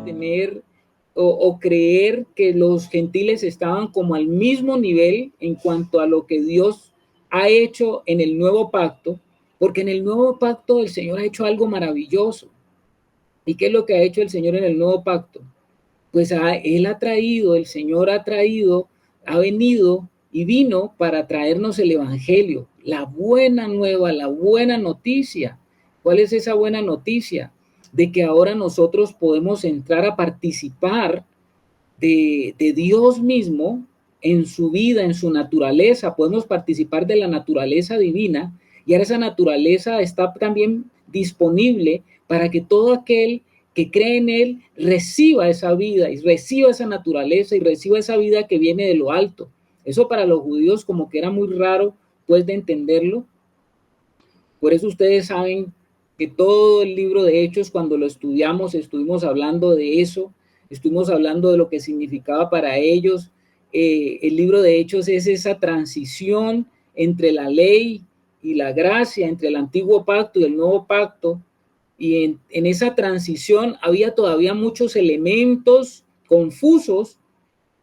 Tener o creer que los gentiles estaban como al mismo nivel en cuanto a lo que Dios ha hecho en el nuevo pacto, porque en el nuevo pacto el Señor ha hecho algo maravilloso. ¿Y qué es lo que ha hecho el Señor en el nuevo pacto? Pues Él ha traído, el Señor ha traído, ha venido y vino para traernos el Evangelio, la buena nueva, la buena noticia. ¿Cuál es esa buena noticia? De que ahora nosotros podemos entrar a participar de Dios mismo en su vida, en su naturaleza, podemos participar de la naturaleza divina y ahora esa naturaleza está también disponible para que todo aquel que cree en Él reciba esa vida y reciba esa naturaleza y reciba esa vida que viene de lo alto. Eso para los judíos como que era muy raro pues de entenderlo. Por eso ustedes saben que todo el libro de Hechos, cuando lo estudiamos, estuvimos hablando de eso, estuvimos hablando de lo que significaba para ellos. El libro de Hechos es esa transición entre la ley y la gracia, entre el antiguo pacto y el nuevo pacto. Y en esa transición había todavía muchos elementos confusos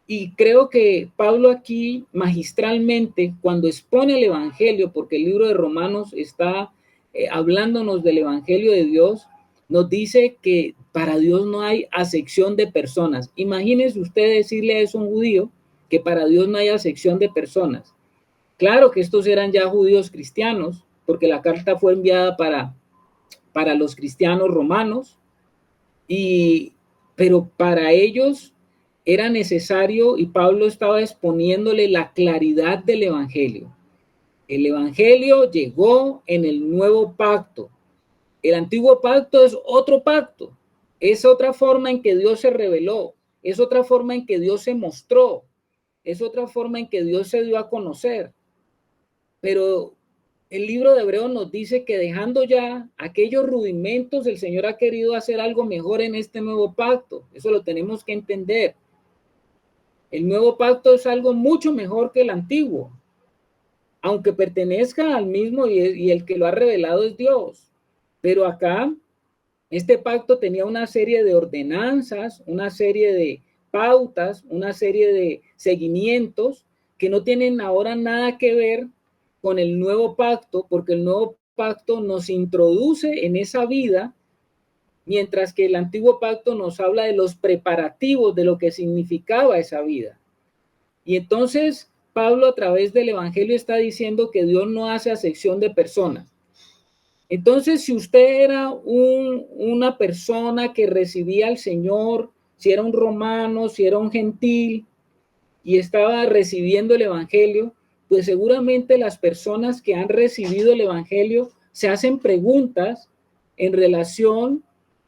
y creo que Pablo aquí magistralmente, cuando expone el Evangelio, porque el libro de Romanos está hablándonos del Evangelio de Dios, nos dice que para Dios no hay acepción de personas. Imagínese usted decirle a eso a un judío, que para Dios no hay acepción de personas. Claro que estos eran ya judíos cristianos, porque la carta fue enviada para los cristianos romanos, y, pero para ellos era necesario y Pablo estaba exponiéndole la claridad del Evangelio. El Evangelio llegó en el nuevo pacto. El antiguo pacto es otro pacto. Es otra forma en que Dios se reveló. Es otra forma en que Dios se mostró. Es otra forma en que Dios se dio a conocer. Pero el libro de Hebreos nos dice que dejando ya aquellos rudimentos, el Señor ha querido hacer algo mejor en este nuevo pacto. Eso lo tenemos que entender. El nuevo pacto es algo mucho mejor que el antiguo, aunque pertenezca al mismo y el que lo ha revelado es Dios. Pero acá, este pacto tenía una serie de ordenanzas, una serie de pautas, una serie de seguimientos que no tienen ahora nada que ver con el nuevo pacto, porque el nuevo pacto nos introduce en esa vida, mientras que el antiguo pacto nos habla de los preparativos de lo que significaba esa vida. Y entonces Pablo a través del Evangelio está diciendo que Dios no hace acepción de personas. Entonces, si usted era una persona que recibía al Señor, si era un romano, si era un gentil y estaba recibiendo el Evangelio, pues seguramente las personas que han recibido el Evangelio se hacen preguntas en relación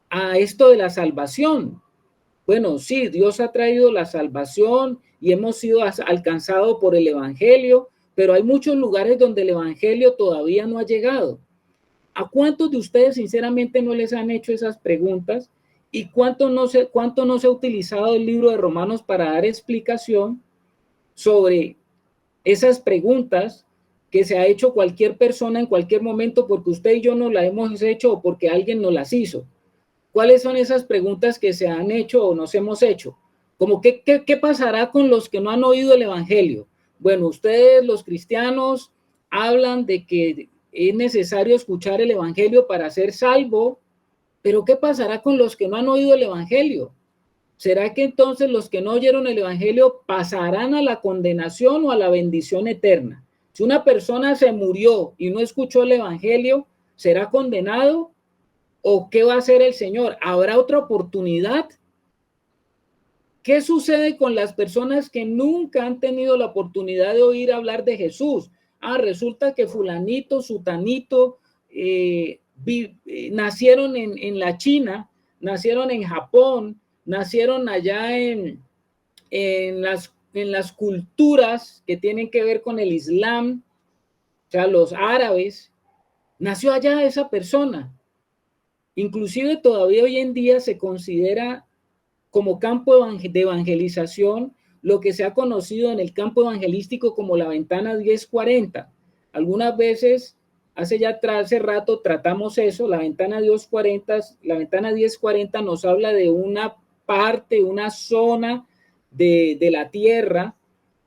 a esto de la salvación. Bueno, sí, Dios ha traído la salvación y hemos sido alcanzados por el Evangelio, pero hay muchos lugares donde el Evangelio todavía no ha llegado. ¿A cuántos de ustedes sinceramente no les han hecho esas preguntas? ¿Y cuánto no se ha utilizado el libro de Romanos para dar explicación sobre esas preguntas que se ha hecho cualquier persona en cualquier momento porque usted y yo no las hemos hecho o porque alguien nos las hizo? ¿Cuáles son esas preguntas que se han hecho o nos hemos hecho? Como ¿qué pasará con los que no han oído el Evangelio? Bueno, ustedes los cristianos hablan de que es necesario escuchar el Evangelio para ser salvo, pero ¿qué pasará con los que no han oído el Evangelio? ¿Será que entonces los que no oyeron el Evangelio pasarán a la condenación o a la bendición eterna? Si una persona se murió y no escuchó el Evangelio, ¿será condenado? ¿O qué va a hacer el Señor? ¿Habrá otra oportunidad? ¿Qué sucede con las personas que nunca han tenido la oportunidad de oír hablar de Jesús? Resulta que fulanito, sutanito, nacieron en la China, nacieron en Japón, nacieron allá en las culturas que tienen que ver con el Islam, o sea, los árabes. Nació allá esa persona. Inclusive todavía hoy en día se considera como campo de evangelización lo que se ha conocido en el campo evangelístico como la ventana 1040. Algunas veces hace rato tratamos eso, la ventana 1040 nos habla de una parte, una zona de la Tierra.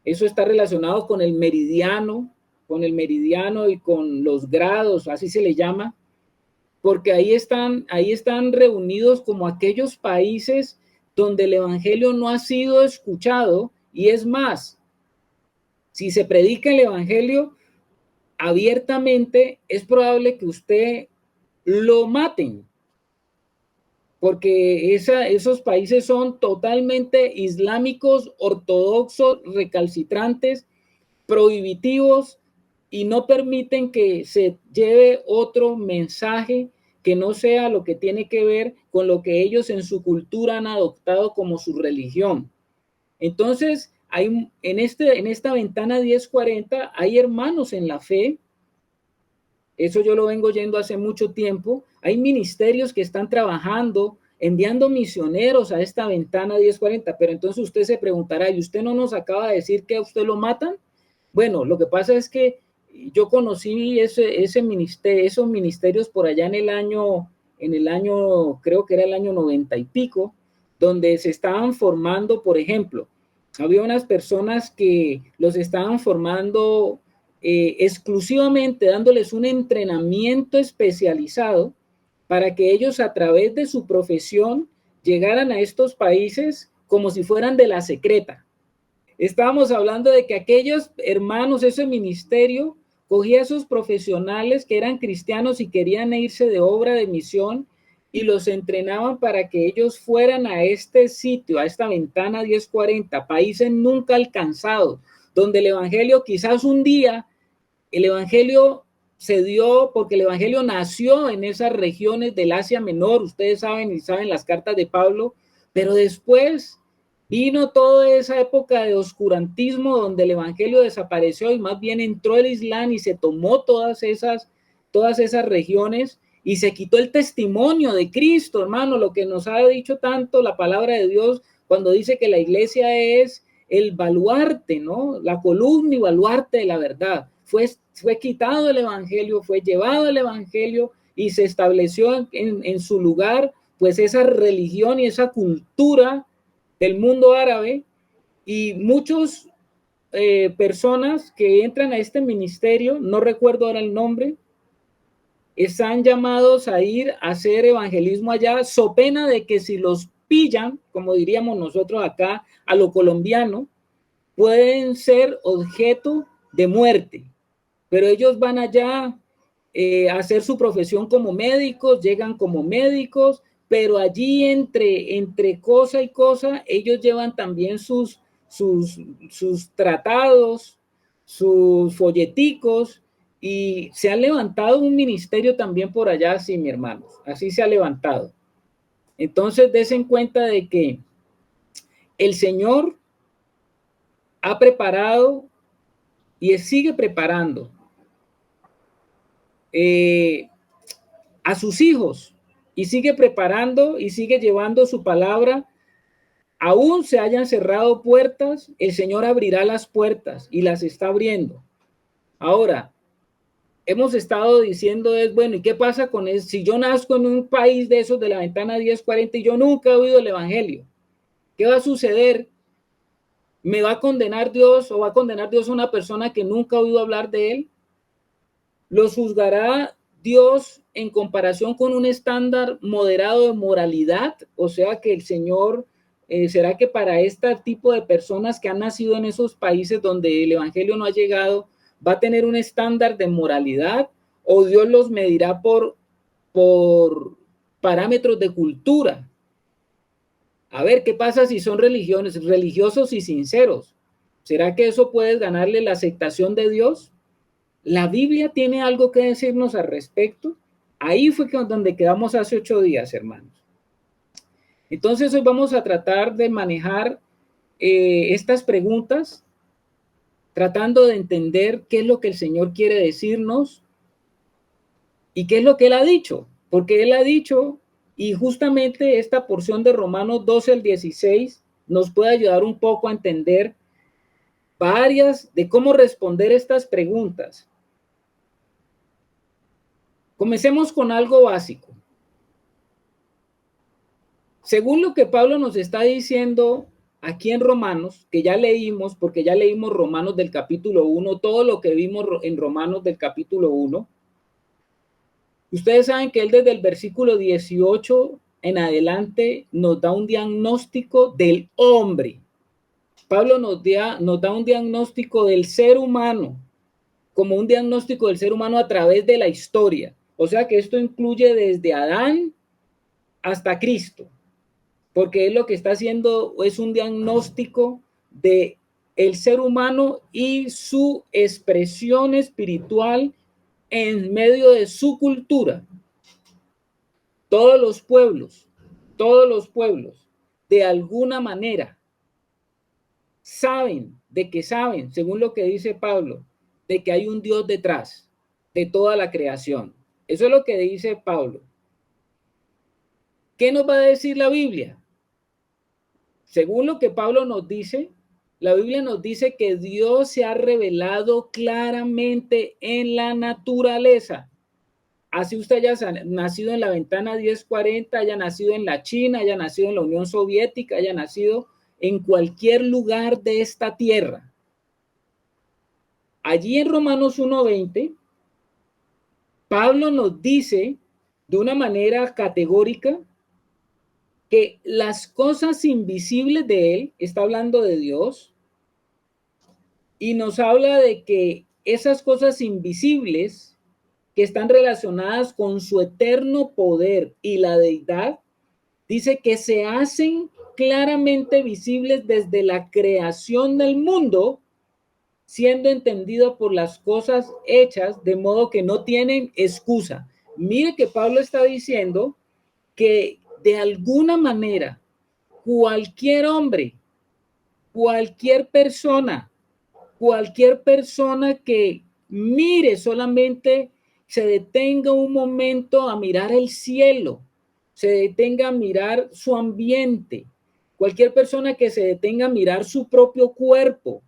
Eso está relacionado con el meridiano y con los grados, así se le llama, porque ahí están reunidos como aquellos países donde el evangelio no ha sido escuchado, y es más, si se predica el evangelio abiertamente, es probable que usted lo maten, porque esos países son totalmente islámicos, ortodoxos, recalcitrantes, prohibitivos, y no permiten que se lleve otro mensaje que no sea lo que tiene que ver con lo que ellos en su cultura han adoptado como su religión. Entonces, en esta ventana 1040 hay hermanos en la fe. Eso yo lo vengo yendo hace mucho tiempo. Hay ministerios que están trabajando, enviando misioneros a esta ventana 1040, pero entonces usted se preguntará, ¿y usted no nos acaba de decir que a usted lo matan? Bueno, lo que pasa es que yo conocí esos ministerios por allá creo que era el año 90 y pico, donde se estaban formando, por ejemplo, había unas personas que los estaban formando exclusivamente, dándoles un entrenamiento especializado para que ellos a través de su profesión llegaran a estos países como si fueran de la secreta. Estábamos hablando de que aquellos hermanos, ese ministerio, cogía a esos profesionales que eran cristianos y querían irse de obra de misión, y los entrenaban para que ellos fueran a este sitio, a esta ventana 1040, países nunca alcanzados, donde el evangelio quizás un día, el evangelio se dio porque el evangelio nació en esas regiones del Asia Menor, ustedes saben y saben las cartas de Pablo, pero después vino toda esa época de oscurantismo donde el evangelio desapareció y más bien entró el Islam y se tomó todas esas regiones y se quitó el testimonio de Cristo, hermano, lo que nos ha dicho tanto la palabra de Dios cuando dice que la iglesia es el baluarte, ¿no? La columna y baluarte de la verdad. Fue quitado el evangelio, fue llevado el evangelio y se estableció en su lugar, pues esa religión y esa cultura del mundo árabe, y muchos personas que entran a este ministerio, no recuerdo ahora el nombre, están llamados a ir a hacer evangelismo allá, so pena de que si los pillan, como diríamos nosotros acá, a lo colombiano, pueden ser objeto de muerte, pero ellos van allá a hacer su profesión como médicos, llegan como médicos, pero allí entre cosa y cosa, ellos llevan también sus tratados, sus folleticos, y se ha levantado un ministerio también por allá, sí, mi hermano, así se ha levantado. Entonces, desen cuenta de que el Señor ha preparado y sigue preparando a sus hijos, y sigue preparando y sigue llevando su palabra. Aún se hayan cerrado puertas, el Señor abrirá las puertas y las está abriendo. Ahora, hemos estado diciendo bueno, ¿y qué pasa con eso? Si yo nazco en un país de esos de la ventana 1040 y yo nunca he oído el evangelio, ¿qué va a suceder? ¿Me va a condenar Dios, o va a condenar Dios a una persona que nunca ha oído hablar de él? ¿Los juzgará Dios en comparación con un estándar moderado de moralidad? O sea que el Señor, ¿será que para este tipo de personas que han nacido en esos países donde el evangelio no ha llegado, va a tener un estándar de moralidad? ¿O Dios los medirá por parámetros de cultura? A ver, ¿qué pasa si son religiosos y sinceros? ¿Será que eso puede ganarle la aceptación de Dios? ¿La Biblia tiene algo que decirnos al respecto? Ahí fue donde quedamos hace 8 días, hermanos. Entonces hoy vamos a tratar de manejar estas preguntas, tratando de entender qué es lo que el Señor quiere decirnos y qué es lo que Él ha dicho. Porque Él ha dicho, y justamente esta porción de Romanos 12 al 16 nos puede ayudar un poco a entender varias de cómo responder estas preguntas. Comencemos con algo básico. Según lo que Pablo nos está diciendo aquí en Romanos, que ya leímos, porque ya leímos Romanos del capítulo 1, todo lo que vimos en Romanos del capítulo 1, ustedes saben que él desde el versículo 18 en adelante nos da un diagnóstico del hombre. Pablo nos da un diagnóstico del ser humano, como un diagnóstico del ser humano a través de la historia. O sea que esto incluye desde Adán hasta Cristo, porque él lo que está haciendo es un diagnóstico de el ser humano y su expresión espiritual en medio de su cultura. Todos los pueblos, de alguna manera, saben, según lo que dice Pablo, de que hay un Dios detrás de toda la creación. Eso es lo que dice Pablo. ¿Qué nos va a decir la Biblia? Según lo que Pablo nos dice, la Biblia nos dice que Dios se ha revelado claramente en la naturaleza. Así usted haya nacido en la ventana 1040, haya nacido en la China, haya nacido en la Unión Soviética, haya nacido en cualquier lugar de esta tierra. Allí en Romanos 1:20, Pablo nos dice de una manera categórica que las cosas invisibles de él, está hablando de Dios, y nos habla de que esas cosas invisibles que están relacionadas con su eterno poder y la deidad, dice que se hacen claramente visibles desde la creación del mundo, siendo entendido por las cosas hechas, de modo que no tienen excusa. Mire que Pablo está diciendo que de alguna manera cualquier hombre, cualquier persona que mire solamente, se detenga un momento a mirar el cielo, se detenga a mirar su ambiente, cualquier persona que se detenga a mirar su propio cuerpo,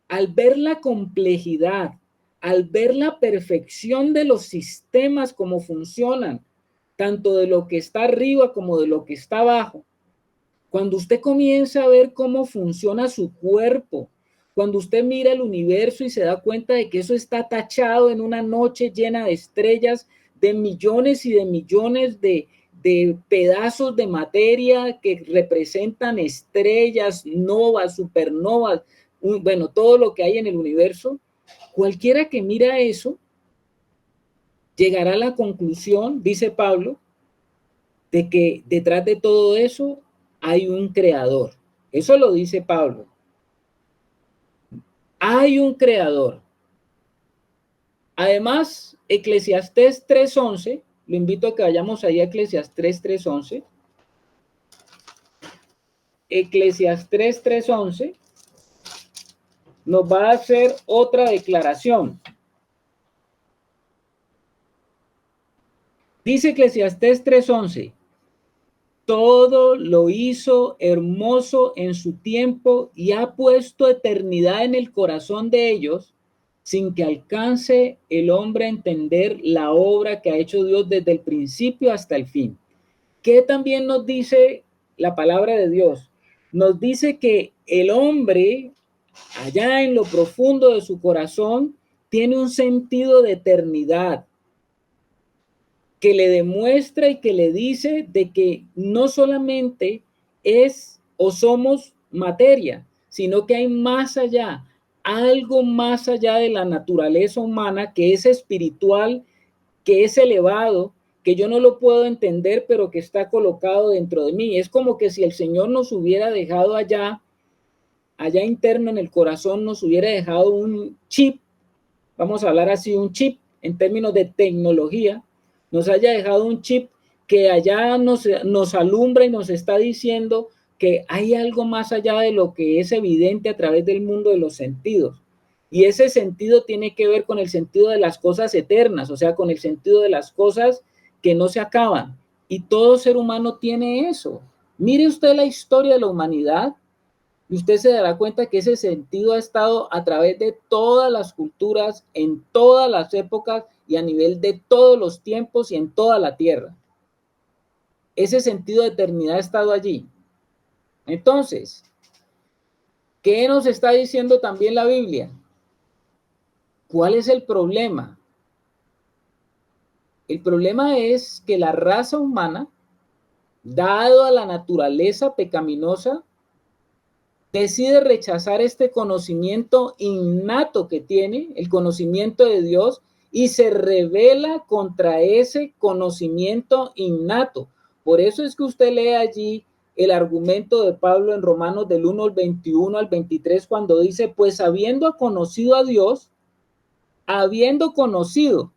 al ver la complejidad, al ver la perfección de los sistemas, cómo funcionan, tanto de lo que está arriba como de lo que está abajo, cuando usted comienza a ver cómo funciona su cuerpo, cuando usted mira el universo y se da cuenta de que eso está tachado en una noche llena de estrellas, de millones y de millones de pedazos de materia que representan estrellas, novas, supernovas, bueno, todo lo que hay en el universo, cualquiera que mira eso llegará a la conclusión, dice Pablo, de que detrás de todo eso hay un creador. Eso lo dice Pablo. Hay un creador. Además, Eclesiastés 3:11, lo invito a que vayamos ahí a Eclesiastés 3:11. Eclesiastés 3:11 nos va a hacer otra declaración. Dice Eclesiastés 3:11, todo lo hizo hermoso en su tiempo y ha puesto eternidad en el corazón de ellos, sin que alcance el hombre a entender la obra que ha hecho Dios desde el principio hasta el fin. ¿Qué también nos dice la palabra de Dios? Nos dice que el hombre, allá en lo profundo de su corazón, tiene un sentido de eternidad, que le demuestra y que le dice de que no solamente es o somos materia, sino que hay más allá, algo más allá de la naturaleza humana que es espiritual, que es elevado, que yo no lo puedo entender, pero que está colocado dentro de mí. Es como que si el Señor nos hubiera dejado allá interno en el corazón, nos hubiera dejado un chip, vamos a hablar así, un chip en términos de tecnología, nos haya dejado un chip que allá nos alumbra y nos está diciendo que hay algo más allá de lo que es evidente a través del mundo de los sentidos. Y ese sentido tiene que ver con el sentido de las cosas eternas, o sea, con el sentido de las cosas que no se acaban. Y todo ser humano tiene eso. Mire usted la historia de la humanidad. Y usted se dará cuenta que ese sentido ha estado a través de todas las culturas, en todas las épocas y a nivel de todos los tiempos y en toda la tierra. Ese sentido de eternidad ha estado allí. Entonces, ¿qué nos está diciendo también la Biblia? ¿Cuál es el problema? El problema es que la raza humana, dado a la naturaleza pecaminosa, decide rechazar este conocimiento innato que tiene, el conocimiento de Dios, y se rebela contra ese conocimiento innato. Por eso es que usted lee allí el argumento de Pablo en Romanos del 1 al 21 al 23, cuando dice, pues habiendo conocido a Dios, habiendo conocido,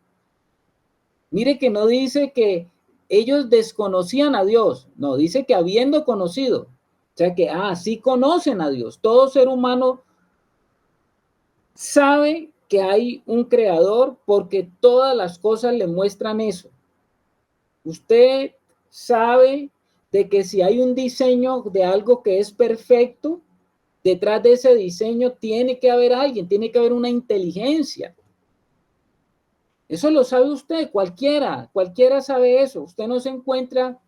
mire que no dice que ellos desconocían a Dios, no, dice que habiendo conocido, o sea que, sí conocen a Dios. Todo ser humano sabe que hay un creador porque todas las cosas le muestran eso. Usted sabe de que si hay un diseño de algo que es perfecto, detrás de ese diseño tiene que haber alguien, tiene que haber una inteligencia. Eso lo sabe usted, cualquiera sabe eso. Usted no se encuentra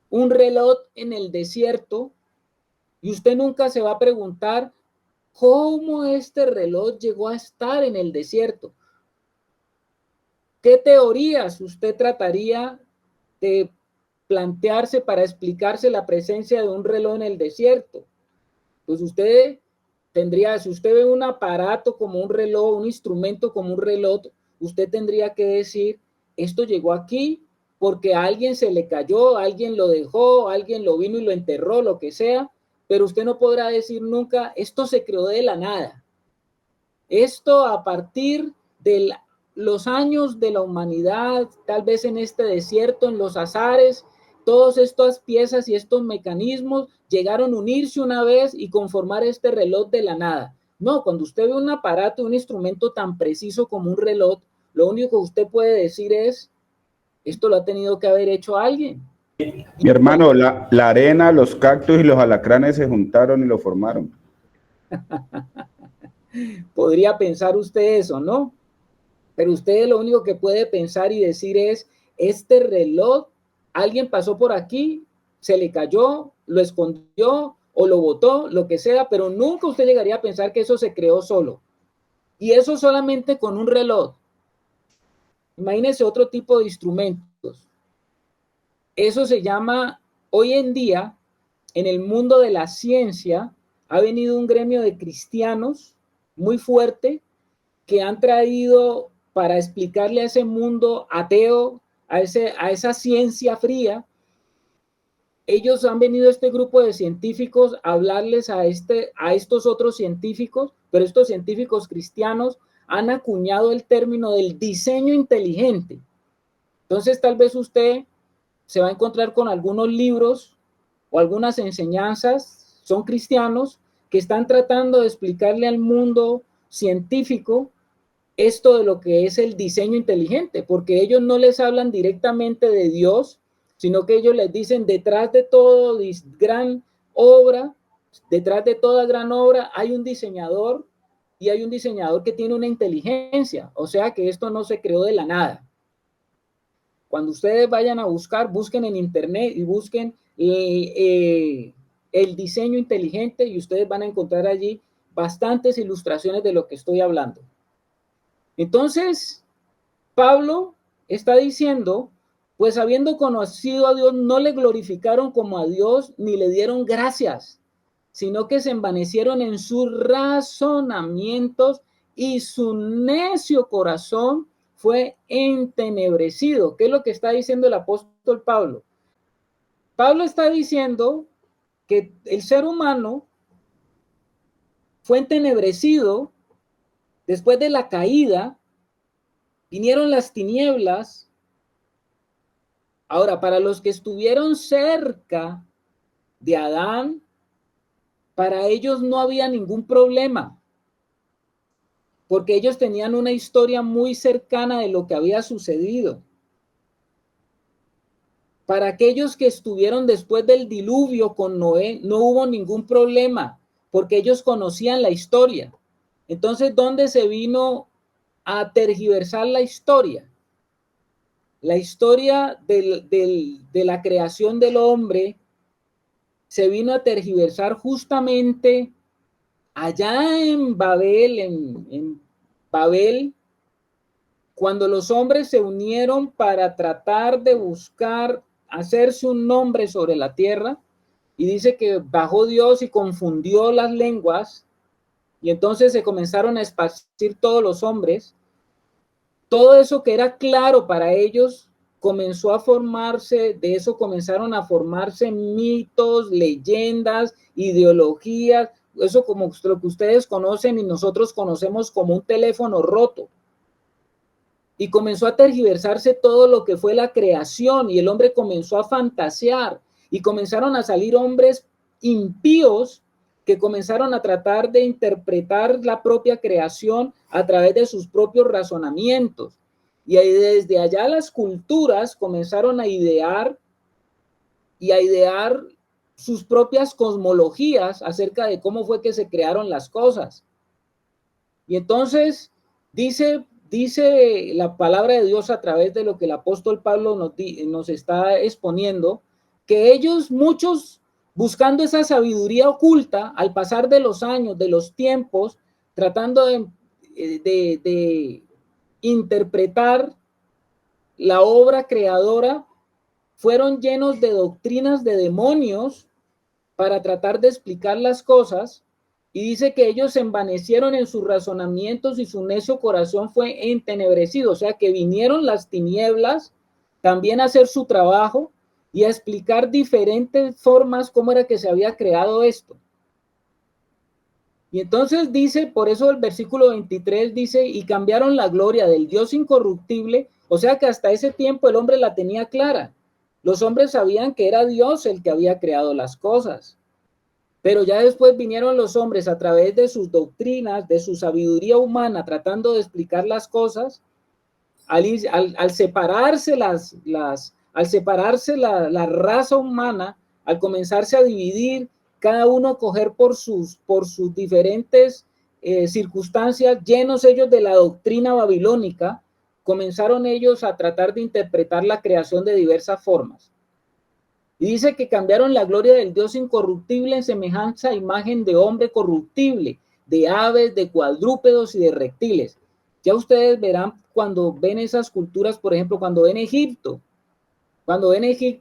un reloj en el desierto y usted nunca se va a preguntar cómo este reloj llegó a estar en el desierto. ¿Qué teorías usted trataría de plantearse para explicarse la presencia de un reloj en el desierto? Pues usted tendría, si usted ve un aparato como un reloj, un instrumento como un reloj, usted tendría que decir, esto llegó aquí porque a alguien se le cayó, alguien lo dejó, alguien lo vino y lo enterró, lo que sea, pero usted no podrá decir nunca, esto se creó de la nada. Esto a partir de los años de la humanidad, tal vez en este desierto, en los azares, todas estas piezas y estos mecanismos llegaron a unirse una vez y conformar este reloj de la nada. No, cuando usted ve un aparato, un instrumento tan preciso como un reloj, lo único que usted puede decir es, esto lo ha tenido que haber hecho alguien. Mi hermano, la arena, los cactus y los alacranes se juntaron y lo formaron. Podría pensar usted eso, ¿no? Pero usted lo único que puede pensar y decir es, este reloj, alguien pasó por aquí, se le cayó, lo escondió o lo botó, lo que sea, pero nunca usted llegaría a pensar que eso se creó solo. Y eso solamente con un reloj. Imagínese otro tipo de instrumentos. Eso se llama, hoy en día, en el mundo de la ciencia, ha venido un gremio de cristianos muy fuerte que han traído para explicarle a ese mundo ateo, a esa ciencia fría. Ellos han venido, este grupo de científicos, a hablarles a estos otros científicos, pero estos científicos cristianos han acuñado el término del diseño inteligente. Entonces, tal vez usted se va a encontrar con algunos libros o algunas enseñanzas, son cristianos, que están tratando de explicarle al mundo científico esto de lo que es el diseño inteligente, porque ellos no les hablan directamente de Dios, sino que ellos les dicen, detrás de todo gran obra, detrás de toda gran obra hay un diseñador, y hay un diseñador que tiene una inteligencia, o sea que esto no se creó de la nada. Cuando ustedes vayan a buscar, busquen en internet y busquen el diseño inteligente y ustedes van a encontrar allí bastantes ilustraciones de lo que estoy hablando. Entonces, Pablo está diciendo, pues habiendo conocido a Dios, no le glorificaron como a Dios ni le dieron gracias, sino que se envanecieron en sus razonamientos y su necio corazón fue entenebrecido. ¿Qué es lo que está diciendo el apóstol Pablo? Pablo está diciendo que el ser humano fue entenebrecido después de la caída, vinieron las tinieblas. Ahora, para los que estuvieron cerca de Adán, para ellos no había ningún problema, porque ellos tenían una historia muy cercana de lo que había sucedido. Para aquellos que estuvieron después del diluvio con Noé, no hubo ningún problema, porque ellos conocían la historia. Entonces, ¿dónde se vino a tergiversar la historia? La historia de la creación del hombre se vino a tergiversar justamente allá en Babel, en Babel, cuando los hombres se unieron para tratar de buscar hacerse un nombre sobre la tierra, y dice que bajó Dios y confundió las lenguas, y entonces se comenzaron a esparcir todos los hombres. Todo eso que era claro para ellos comenzó a formarse, de eso comenzaron a formarse mitos, leyendas, ideologías, eso como lo que ustedes conocen y nosotros conocemos como un teléfono roto. Y comenzó a tergiversarse todo lo que fue la creación, y el hombre comenzó a fantasear, y comenzaron a salir hombres impíos que comenzaron a tratar de interpretar la propia creación a través de sus propios razonamientos. Y desde allá las culturas comenzaron a idear sus propias cosmologías acerca de cómo fue que se crearon las cosas. Y entonces dice la palabra de Dios a través de lo que el apóstol Pablo nos está exponiendo, que ellos, muchos, buscando esa sabiduría oculta, al pasar de los años, de los tiempos, tratando de interpretar la obra creadora, fueron llenos de doctrinas de demonios para tratar de explicar las cosas, y dice que ellos se envanecieron en sus razonamientos y su necio corazón fue entenebrecido. O sea que vinieron las tinieblas también a hacer su trabajo y a explicar diferentes formas cómo era que se había creado esto. Y entonces dice, por eso el versículo 23 dice, y cambiaron la gloria del Dios incorruptible. O sea que hasta ese tiempo el hombre la tenía clara. Los hombres sabían que era Dios el que había creado las cosas. Pero ya después vinieron los hombres a través de sus doctrinas, de su sabiduría humana, tratando de explicar las cosas, al separarse al separarse la raza humana, al comenzarse a dividir, cada uno coger por sus diferentes circunstancias, llenos ellos de la doctrina babilónica, comenzaron ellos a tratar de interpretar la creación de diversas formas. Y dice que cambiaron la gloria del Dios incorruptible en semejanza a imagen de hombre corruptible, de aves, de cuadrúpedos y de reptiles. Ya ustedes verán cuando ven esas culturas, por ejemplo, cuando ven Egipto,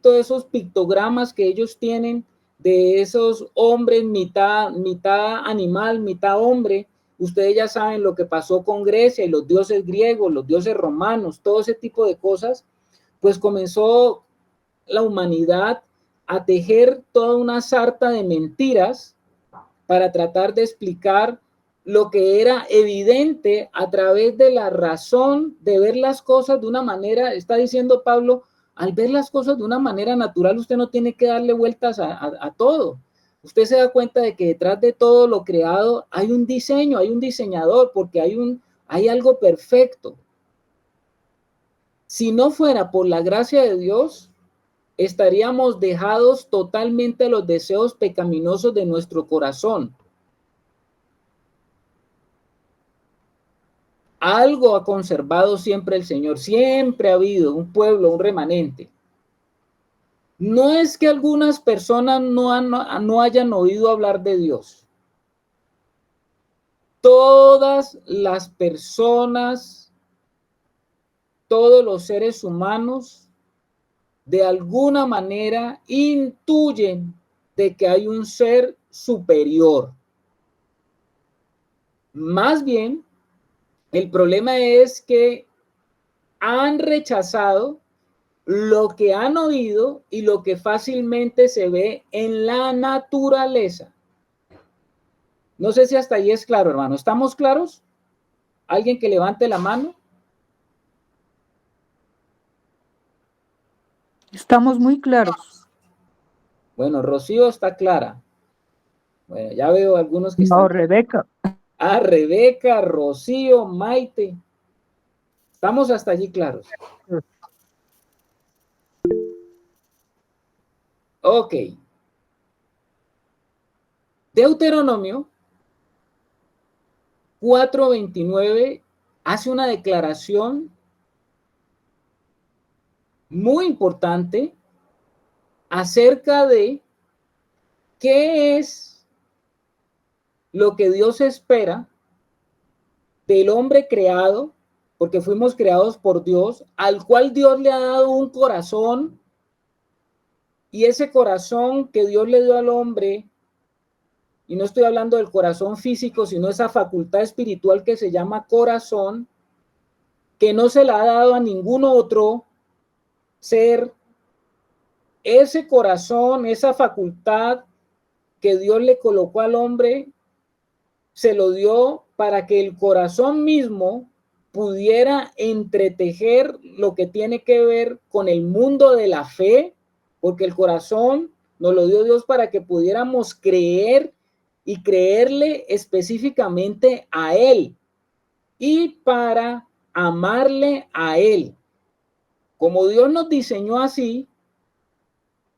esos pictogramas que ellos tienen de esos hombres, mitad animal, mitad hombre. Ustedes ya saben lo que pasó con Grecia y los dioses griegos, los dioses romanos, todo ese tipo de cosas. Pues comenzó la humanidad a tejer toda una sarta de mentiras para tratar de explicar lo que era evidente a través de la razón de ver las cosas de una manera. Está diciendo Pablo, al ver las cosas de una manera natural, usted no tiene que darle vueltas a todo. Usted se da cuenta de que detrás de todo lo creado hay un diseño, hay un diseñador, porque hay algo perfecto. Si no fuera por la gracia de Dios, estaríamos dejados totalmente a los deseos pecaminosos de nuestro corazón. Algo ha conservado siempre el Señor, siempre ha habido un pueblo, un remanente. No es que algunas personas no hayan oído hablar de Dios. Todas las personas, todos los seres humanos, de alguna manera intuyen de que hay un ser superior. Más bien, el problema es que han rechazado lo que han oído y lo que fácilmente se ve en la naturaleza. No sé si hasta ahí es claro, hermano. ¿Estamos claros? ¿Alguien que levante la mano? Estamos muy claros. Bueno, Rocío está clara. Bueno, ya veo algunos que No, están. Rebeca. Ah, Rebeca, Rocío, Maite. Estamos hasta allí claros. Ok. Deuteronomio 4:29 hace una declaración muy importante acerca de qué es lo que Dios espera del hombre creado, porque fuimos creados por Dios, al cual Dios le ha dado un corazón, y ese corazón que Dios le dio al hombre, y no estoy hablando del corazón físico, sino esa facultad espiritual que se llama corazón, que no se la ha dado a ningún otro ser. Ese corazón, esa facultad que Dios le colocó al hombre, se lo dio para que el corazón mismo pudiera entretejer lo que tiene que ver con el mundo de la fe, porque el corazón nos lo dio Dios para que pudiéramos creer y creerle específicamente a Él y para amarle a Él. Como Dios nos diseñó así,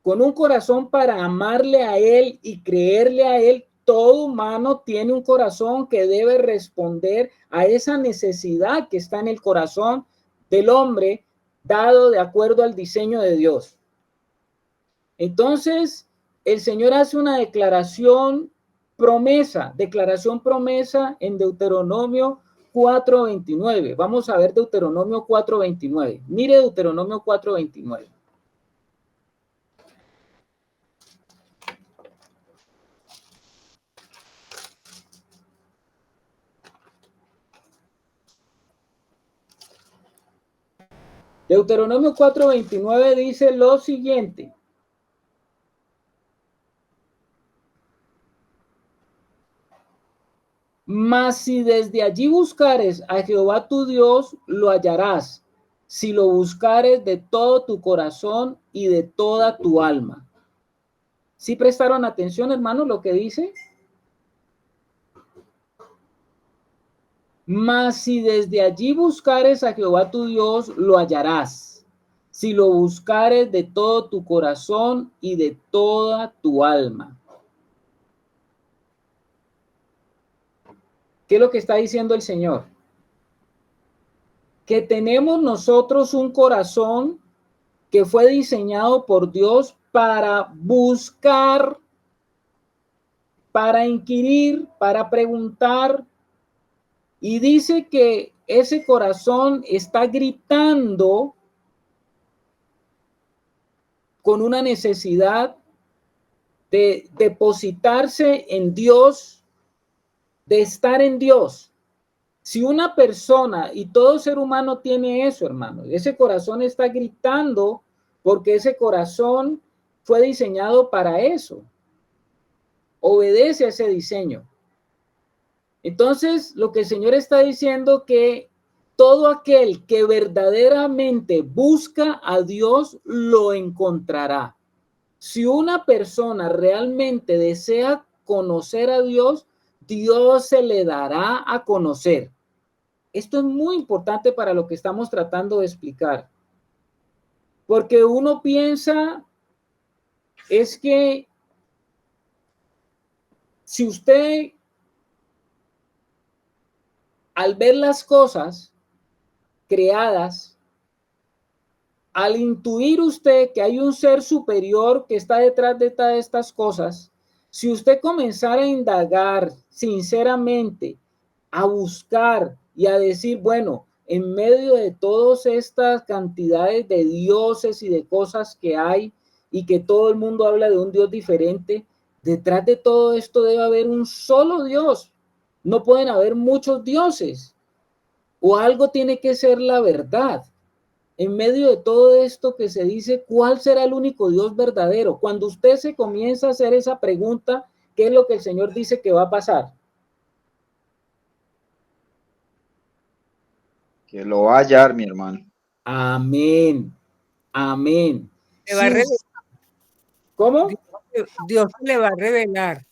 con un corazón para amarle a Él y creerle a Él, todo humano tiene un corazón que debe responder a esa necesidad que está en el corazón del hombre, dado de acuerdo al diseño de Dios. Entonces, el Señor hace una declaración promesa en Deuteronomio 4:29. Vamos a ver Deuteronomio 4:29. Mire Deuteronomio 4:29. Deuteronomio 4:29 dice lo siguiente. Mas si desde allí buscares a Jehová tu Dios, lo hallarás, si lo buscares de todo tu corazón y de toda tu alma. ¿Sí prestaron atención, hermanos, lo que dice? Mas si desde allí buscares a Jehová tu Dios, lo hallarás, si lo buscares de todo tu corazón y de toda tu alma. ¿Qué es lo que está diciendo el Señor? Que tenemos nosotros un corazón que fue diseñado por Dios para buscar, para inquirir, para preguntar. Y dice que ese corazón está gritando con una necesidad de depositarse en Dios, de estar en Dios. Si una persona, y todo ser humano tiene eso, hermano, ese corazón está gritando porque ese corazón fue diseñado para eso. Obedece a ese diseño. Entonces, lo que el Señor está diciendo que todo aquel que verdaderamente busca a Dios lo encontrará. Si una persona realmente desea conocer a Dios, Dios se le dará a conocer. Esto es muy importante para lo que estamos tratando de explicar. Porque uno piensa, es que si usted, al ver las cosas creadas, al intuir usted que hay un ser superior que está detrás de todas estas cosas, si usted comenzara a indagar sinceramente, a buscar y a decir, bueno, en medio de todas estas cantidades de dioses y de cosas que hay y que todo el mundo habla de un Dios diferente, detrás de todo esto debe haber un solo Dios. No pueden haber muchos dioses. O algo tiene que ser la verdad. En medio de todo esto que se dice, ¿cuál será el único Dios verdadero? Cuando usted se comienza a hacer esa pregunta, ¿qué es lo que el Señor dice que va a pasar? Que lo va a hallar, mi hermano. Amén. Amén. Le va a revelar. ¿Cómo? Dios le va a revelar.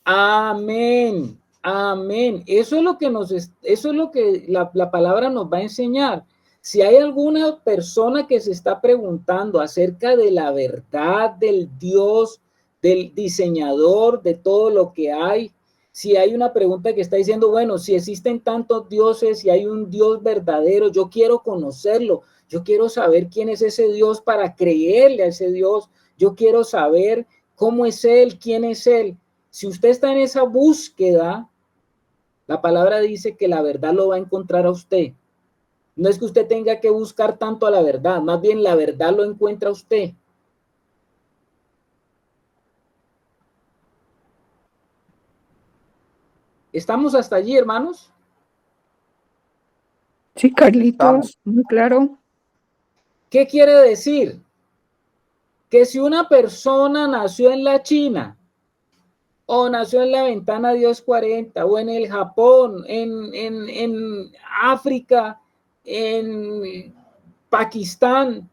Amén. Amén. Eso es lo que la palabra nos va a enseñar. Si hay alguna persona que se está preguntando acerca de la verdad del Dios, del diseñador, de todo lo que hay, si hay una pregunta que está diciendo, bueno, si existen tantos dioses, si hay un Dios verdadero, yo quiero conocerlo, yo quiero saber quién es ese Dios para creerle a ese Dios, yo quiero saber cómo es Él, quién es Él. Si usted está en esa búsqueda, la palabra dice que la verdad lo va a encontrar a usted. No es que usted tenga que buscar tanto a la verdad, más bien la verdad lo encuentra usted. ¿Estamos hasta allí, hermanos? Sí, Carlitos, muy claro. ¿Qué quiere decir? Que si una persona nació en la China, o nació en la ventana Dios 40, o en el Japón, en África, en Pakistán,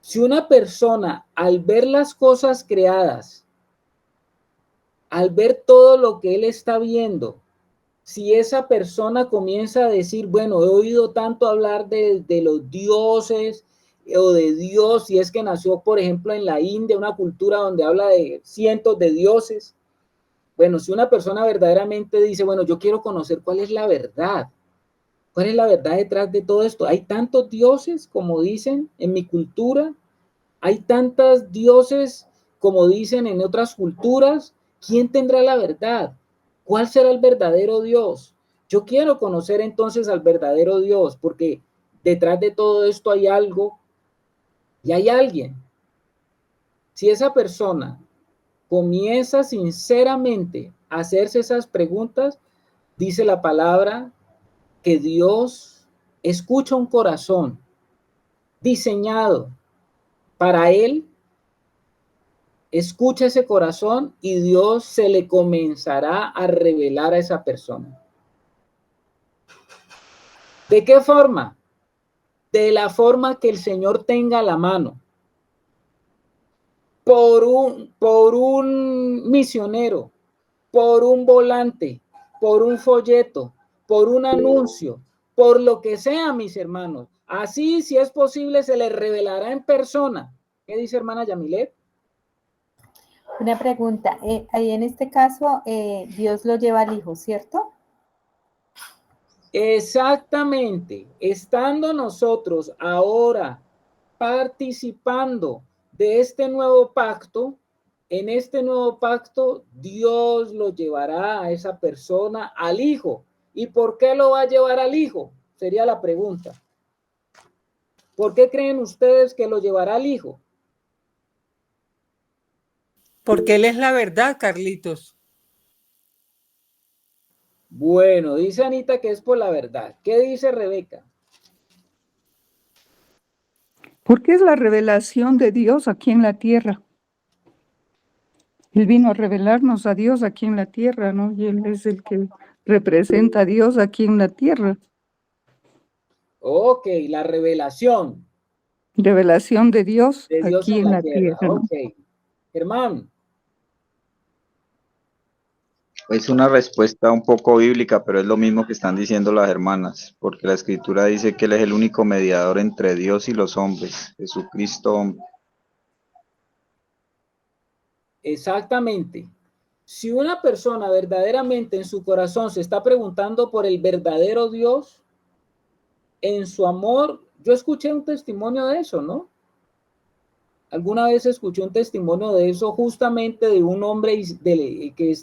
si una persona al ver las cosas creadas, al ver todo lo que él está viendo, si esa persona comienza a decir, bueno, he oído tanto hablar de los dioses o de Dios, si es que nació, por ejemplo, en la India, una cultura donde habla de cientos de dioses. Bueno, si una persona verdaderamente dice, bueno, yo quiero conocer cuál es la verdad detrás de todo esto. Hay tantos dioses, como dicen en mi cultura, hay tantos dioses, como dicen en otras culturas. ¿Quién tendrá la verdad? ¿Cuál será el verdadero Dios? Yo quiero conocer entonces al verdadero Dios, porque detrás de todo esto hay algo y hay alguien. Si esa persona comienza sinceramente a hacerse esas preguntas, dice la palabra que Dios escucha un corazón diseñado para él, escucha ese corazón y Dios se le comenzará a revelar a esa persona. ¿De qué forma? De la forma que el Señor tenga a la mano. Por un misionero, por un volante, por un folleto, por un anuncio, por lo que sea, mis hermanos. Así, si es posible, se les revelará en persona. ¿Qué dice hermana Yamilet? Una pregunta, ahí en este caso Dios lo lleva al Hijo, ¿cierto? Exactamente. Estando nosotros ahora participando de este nuevo pacto, en este nuevo pacto Dios lo llevará a esa persona al Hijo. ¿Y por qué lo va a llevar al Hijo? Sería la pregunta. ¿Por qué creen ustedes que lo llevará al Hijo? Porque Él es la verdad, Carlitos. Bueno, dice Anita que es por la verdad. ¿Qué dice Rebeca? Porque es la revelación de Dios aquí en la tierra. Él vino a revelarnos a Dios aquí en la tierra, ¿no? Y Él es el que representa a Dios aquí en la tierra. Ok, la revelación Revelación de Dios de Dios aquí en en la la tierra. tierra, ¿no? Ok. Germán. Es una respuesta un poco bíblica, pero es lo mismo que están diciendo las hermanas, porque la escritura dice que Él es el único mediador entre Dios y los hombres, Jesucristo hombre. Exactamente. Si una persona verdaderamente en su corazón se está preguntando por el verdadero Dios, en su amor, yo escuché un testimonio de eso, ¿no? Alguna vez escuché un testimonio de eso justamente de un hombre que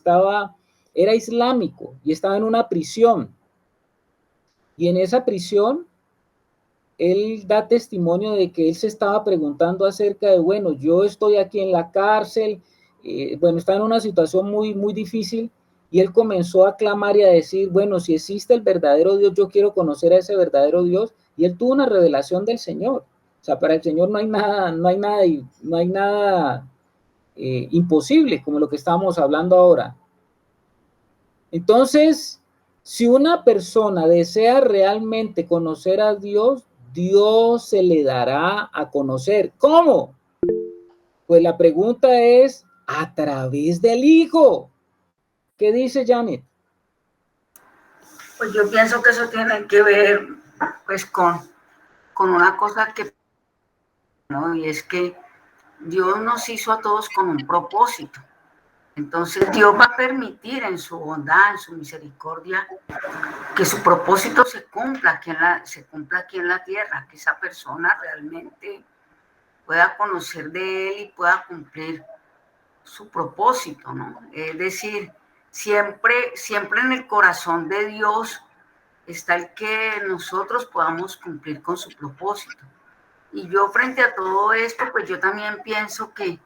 era islámico y estaba en una prisión. Y en esa prisión, él da testimonio de que él se estaba preguntando acerca de, bueno, yo estoy aquí en la cárcel, bueno, está en una situación muy, muy difícil, y él comenzó a clamar y a decir, bueno, si existe el verdadero Dios, yo quiero conocer a ese verdadero Dios, y él tuvo una revelación del Señor. O sea, para el Señor no hay nada imposible, como lo que estamos hablando ahora. Entonces, si una persona desea realmente conocer a Dios, Dios se le dará a conocer. ¿Cómo? Pues la pregunta es, a través del Hijo. ¿Qué dice Janet? Pues yo pienso que eso tiene que ver pues con con una cosa que, ¿no? Y es que Dios nos hizo a todos con un propósito. Entonces Dios va a permitir en su bondad, en su misericordia, que su propósito se cumpla aquí en la tierra, que esa persona realmente pueda conocer de Él y pueda cumplir su propósito, ¿no? Es decir, siempre en el corazón de Dios está el que nosotros podamos cumplir con su propósito. Y yo frente a todo esto, pues yo también pienso que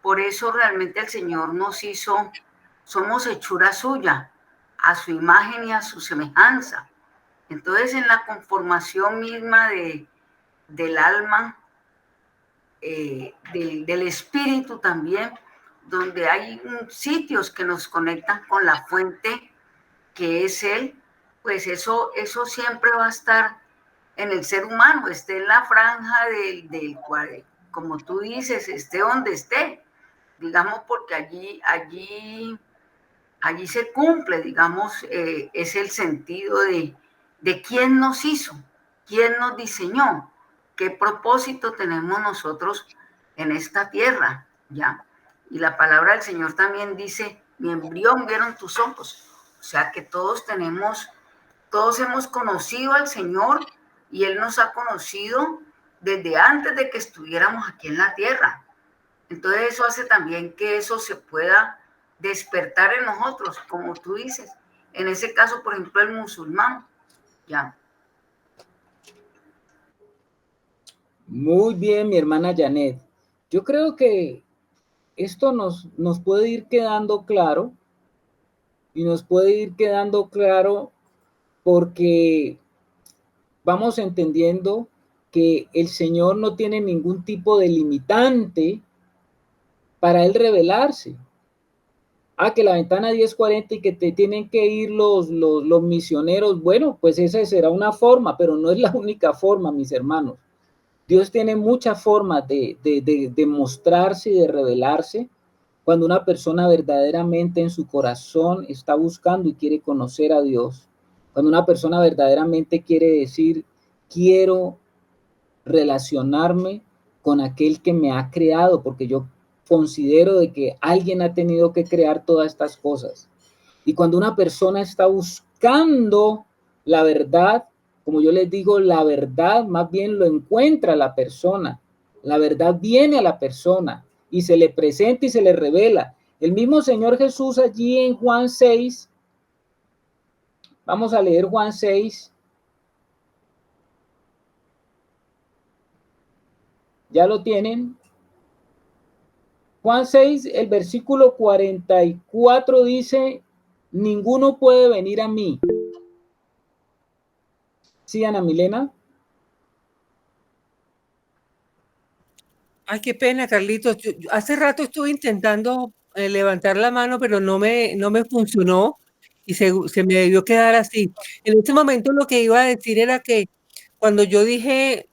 por eso realmente el Señor nos hizo, somos hechura suya, a su imagen y a su semejanza. Entonces, en la conformación misma del alma, del espíritu también, donde hay sitios que nos conectan con la fuente que es Él, pues eso siempre va a estar en el ser humano, esté en la franja del cual, como tú dices, esté donde esté, digamos, porque allí se cumple, digamos, es el sentido de quién nos hizo, quién nos diseñó, qué propósito tenemos nosotros en esta tierra, ¿ya? Y la palabra del Señor también dice, mi embrión vieron tus ojos, o sea que todos hemos conocido al Señor y Él nos ha conocido desde antes de que estuviéramos aquí en la tierra. Entonces eso hace también que eso se pueda despertar en nosotros, como tú dices. En ese caso, por ejemplo, el musulmán, ya. Muy bien, mi hermana Janet. Yo creo que esto nos puede ir quedando claro y nos puede ir quedando claro porque vamos entendiendo que el Señor no tiene ningún tipo de limitante para Él revelarse. Que la ventana 1040 y que te tienen que ir los misioneros, bueno, pues esa será una forma, pero no es la única forma, mis hermanos. Dios tiene muchas formas de mostrarse y de revelarse cuando una persona verdaderamente en su corazón está buscando y quiere conocer a Dios. Cuando una persona verdaderamente quiere decir, quiero relacionarme con aquel que me ha creado, porque yo considero de que alguien ha tenido que crear todas estas cosas. Y cuando una persona está buscando la verdad, como yo les digo, la verdad más bien lo encuentra la persona. La verdad viene a la persona y se le presenta y se le revela. El mismo Señor Jesús allí en Juan 6, vamos a leer Juan 6. ¿Ya lo tienen? Juan 6, el versículo 44 dice, ninguno puede venir a mí. ¿Sí, Ana Milena? Ay, qué pena, Carlitos. Yo hace rato estuve intentando levantar la mano, pero no me funcionó y se me debió quedar así. En este momento lo que iba a decir era que cuando yo dije,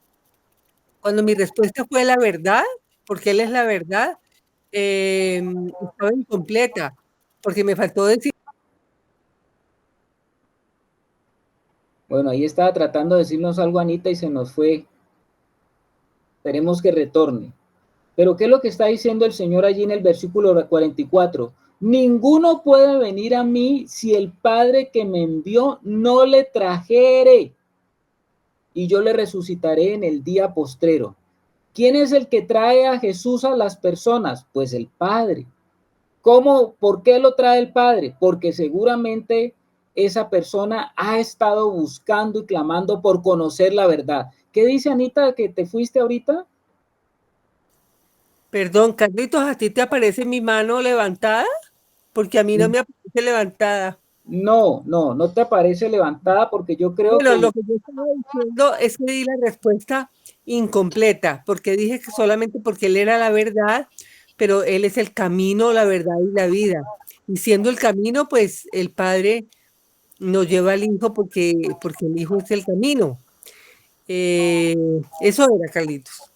cuando mi respuesta fue la verdad, porque Él es la verdad, estaba incompleta, porque me faltó decir. Bueno, ahí estaba tratando de decirnos algo, Anita, y se nos fue. Esperemos que retorne. Pero ¿qué es lo que está diciendo el Señor allí en el versículo 44? Ninguno puede venir a mí si el Padre que me envió no le trajere, y yo le resucitaré en el día postrero. ¿Quién es el que trae a Jesús a las personas? Pues el Padre. ¿Cómo? ¿Por qué lo trae el Padre? Porque seguramente esa persona ha estado buscando y clamando por conocer la verdad. ¿Qué dice Anita que te fuiste ahorita? Perdón, Carlitos, ¿a ti te aparece mi mano levantada? Porque a mí no me aparece levantada. No te aparece levantada porque yo creo Bueno, que... lo que yo estaba diciendo es que di la respuesta incompleta, porque dije que solamente porque Él era la verdad, pero Él es el camino, la verdad y la vida. Y siendo el camino, pues el Padre nos lleva al Hijo porque el Hijo es el camino. Eso era, Carlitos.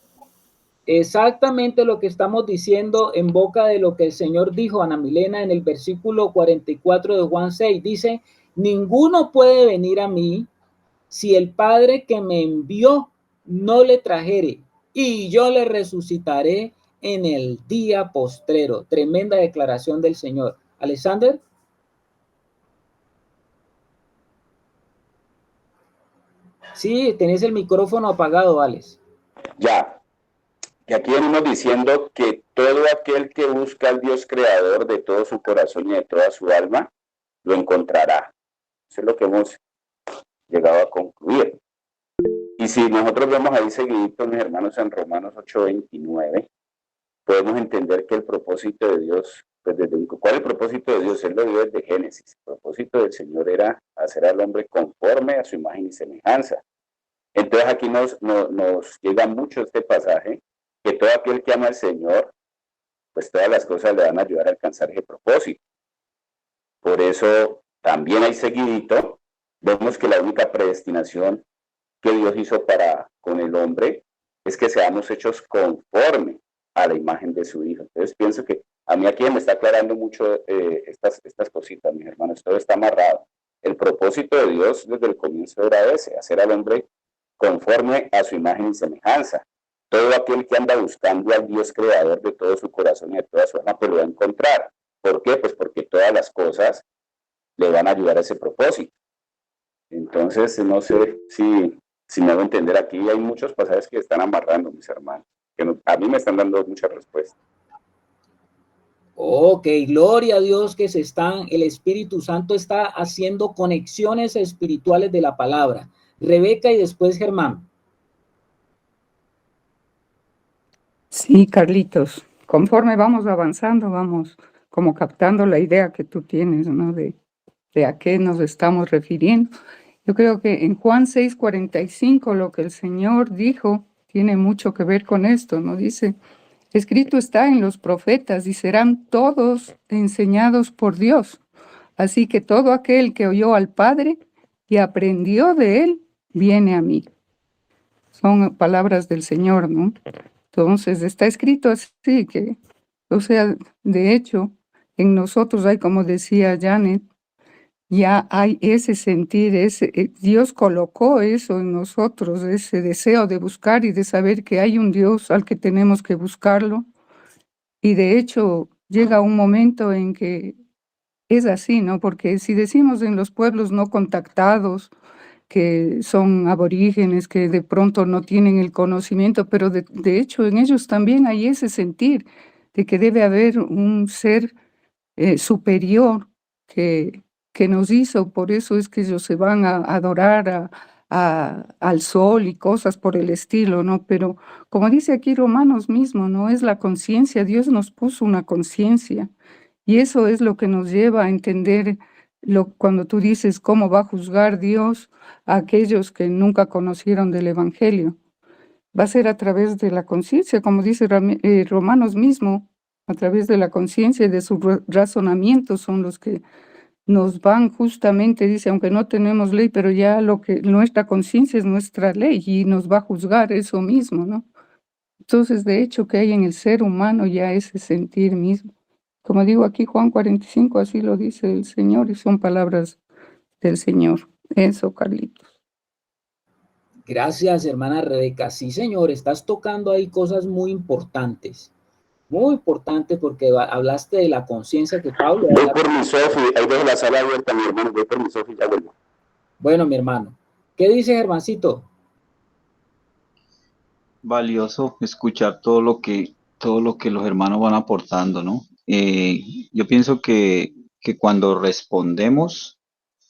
Exactamente lo que estamos diciendo en boca de lo que el Señor dijo, Ana Milena, en el versículo 44 de Juan 6. Dice, ninguno puede venir a mí si el Padre que me envió no le trajere, y yo le resucitaré en el día postrero. Tremenda declaración del Señor. Alexander. Sí, tenés el micrófono apagado, Alex. Ya, que aquí venimos diciendo que todo aquel que busca al Dios creador de todo su corazón y de toda su alma, lo encontrará. Eso es lo que hemos llegado a concluir. Y si nosotros vemos ahí seguidito, mis hermanos, en Romanos 8:29, podemos entender que el propósito de Dios, pues ¿cuál es el propósito de Dios? Él lo dio desde Génesis. El propósito del Señor era hacer al hombre conforme a su imagen y semejanza. Entonces aquí nos llega mucho este pasaje, que todo aquel que ama al Señor, pues todas las cosas le van a ayudar a alcanzar ese propósito. Por eso también hay seguidito, vemos que la única predestinación que Dios hizo para con el hombre es que seamos hechos conforme a la imagen de su Hijo. Entonces pienso que a mí aquí me está aclarando mucho estas cositas, mis hermanos, todo está amarrado. El propósito de Dios desde el comienzo era ese, hacer al hombre conforme a su imagen y semejanza. Todo aquel que anda buscando al Dios creador de todo su corazón y de toda su alma, pues lo va a encontrar. ¿Por qué? Pues porque todas las cosas le van a ayudar a ese propósito. Entonces, no sé si me hago entender, aquí hay muchos pasajes que están amarrando, mis hermanos, que a mí me están dando muchas respuestas. Ok, gloria a Dios que el Espíritu Santo está haciendo conexiones espirituales de la palabra. Rebeca y después Germán. Sí, Carlitos, conforme vamos avanzando, vamos como captando la idea que tú tienes, ¿no? De a qué nos estamos refiriendo. Yo creo que en Juan 6:45 lo que el Señor dijo tiene mucho que ver con esto, ¿no? Dice, escrito está en los profetas y serán todos enseñados por Dios. Así que todo aquel que oyó al Padre y aprendió de él, viene a mí. Son palabras del Señor, ¿no? Entonces está escrito así que, o sea, de hecho, en nosotros hay, como decía Janet, ya hay ese sentir, Dios colocó eso en nosotros, ese deseo de buscar y de saber que hay un Dios al que tenemos que buscarlo. Y de hecho llega un momento en que es así, ¿no? Porque si decimos en los pueblos no contactados, que son aborígenes, que de pronto no tienen el conocimiento, pero de hecho en ellos también hay ese sentir de que debe haber un ser superior que nos hizo, por eso es que ellos se van a adorar al sol y cosas por el estilo, ¿no? Pero como dice aquí Romanos mismo, ¿no? Es la conciencia, Dios nos puso una conciencia y eso es lo que nos lleva a entender cuando tú dices cómo va a juzgar Dios a aquellos que nunca conocieron del Evangelio. Va a ser a través de la conciencia, como dice Romanos mismo, a través de la conciencia y de sus razonamientos son los que nos van justamente, dice, aunque no tenemos ley, pero ya nuestra conciencia es nuestra ley y nos va a juzgar eso mismo, ¿no? Entonces, de hecho, que hay en el ser humano ya ese sentir mismo. Como digo aquí, Juan 45, así lo dice el Señor y son palabras del Señor. Eso, Carlitos. Gracias, hermana Rebeca. Sí, señor, estás tocando ahí cosas muy importantes porque hablaste de la conciencia que Pablo... Voy por mi Sofi, ahí dejo la sala abierta, mi hermano, voy por mi Sofi, ya vuelvo. Bueno, mi hermano. ¿Qué dice Germancito? Valioso escuchar todo lo que los hermanos van aportando, ¿no? Yo pienso que cuando respondemos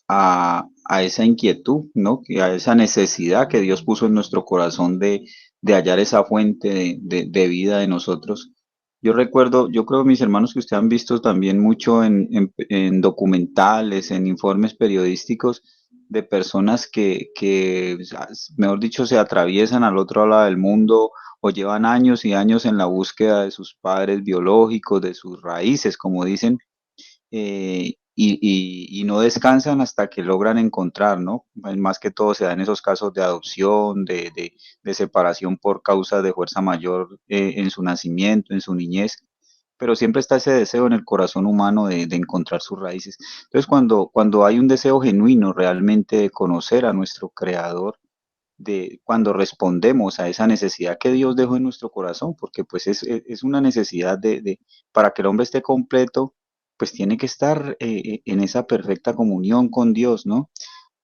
a esa inquietud, ¿no? A esa necesidad que Dios puso en nuestro corazón de hallar esa fuente de vida de nosotros. Yo creo, mis hermanos, que ustedes han visto también mucho en documentales, en informes periodísticos de personas que, mejor dicho, se atraviesan al otro lado del mundo o llevan años y años en la búsqueda de sus padres biológicos, de sus raíces, como dicen, y no descansan hasta que logran encontrar, ¿no? Más que todo se dan esos casos de adopción, de separación por causa de fuerza mayor en su nacimiento, en su niñez, pero siempre está ese deseo en el corazón humano de encontrar sus raíces. Entonces, cuando hay un deseo genuino realmente de conocer a nuestro Creador, de cuando respondemos a esa necesidad que Dios dejó en nuestro corazón, porque pues es una necesidad para que el hombre esté completo, pues tiene que estar en esa perfecta comunión con Dios, ¿no?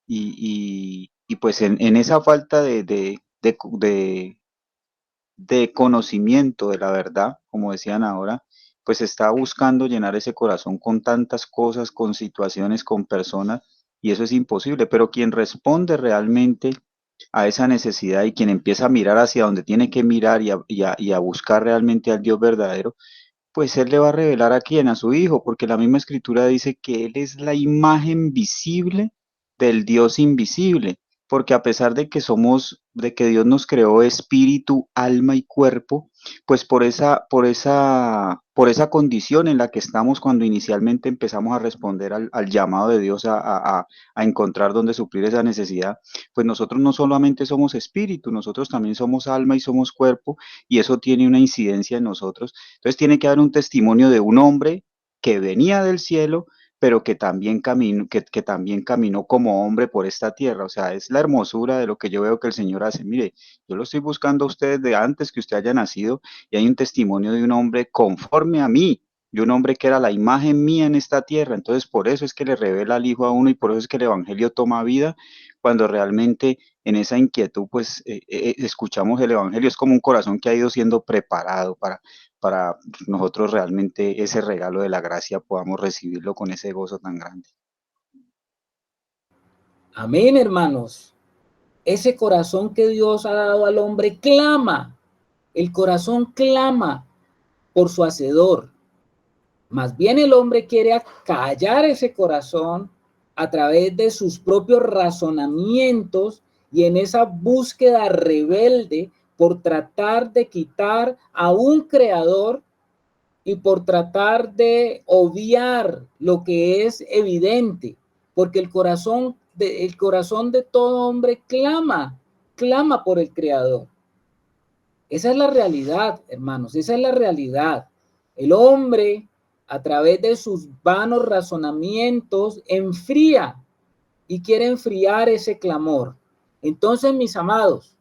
Y pues en esa falta de conocimiento de la verdad, como decían ahora, pues está buscando llenar ese corazón con tantas cosas, con situaciones, con personas, y eso es imposible. Pero quien responde realmente a esa necesidad y quien empieza a mirar hacia donde tiene que mirar y a buscar realmente al Dios verdadero, pues Él le va a revelar a quién, a su Hijo, porque la misma Escritura dice que Él es la imagen visible del Dios invisible, porque a pesar de que Dios nos creó espíritu, alma y cuerpo, pues por esa condición en la que estamos cuando inicialmente empezamos a responder al llamado de Dios a encontrar dónde suplir esa necesidad, pues nosotros no solamente somos espíritu, nosotros también somos alma y somos cuerpo, y eso tiene una incidencia en nosotros. Entonces tiene que haber un testimonio de un hombre que venía del cielo, pero que también caminó como hombre por esta tierra. O sea, es la hermosura de lo que yo veo que el Señor hace. Mire, yo lo estoy buscando a usted de antes que usted haya nacido, y hay un testimonio de un hombre conforme a mí, de un hombre que era la imagen mía en esta tierra. Entonces, por eso es que le revela al Hijo a uno, y por eso es que el Evangelio toma vida, cuando realmente en esa inquietud, pues escuchamos el Evangelio. Es como un corazón que ha ido siendo preparado para nosotros realmente ese regalo de la gracia podamos recibirlo con ese gozo tan grande. Amén, hermanos. Ese corazón que Dios ha dado al hombre clama, el corazón clama por su hacedor. Más bien el hombre quiere acallar ese corazón a través de sus propios razonamientos y en esa búsqueda rebelde por tratar de quitar a un creador y por tratar de obviar lo que es evidente, porque el corazón de todo hombre clama por el creador. Esa es la realidad, hermanos, esa es la realidad. El hombre, a través de sus vanos razonamientos, enfría y quiere enfriar ese clamor. Entonces, mis amados,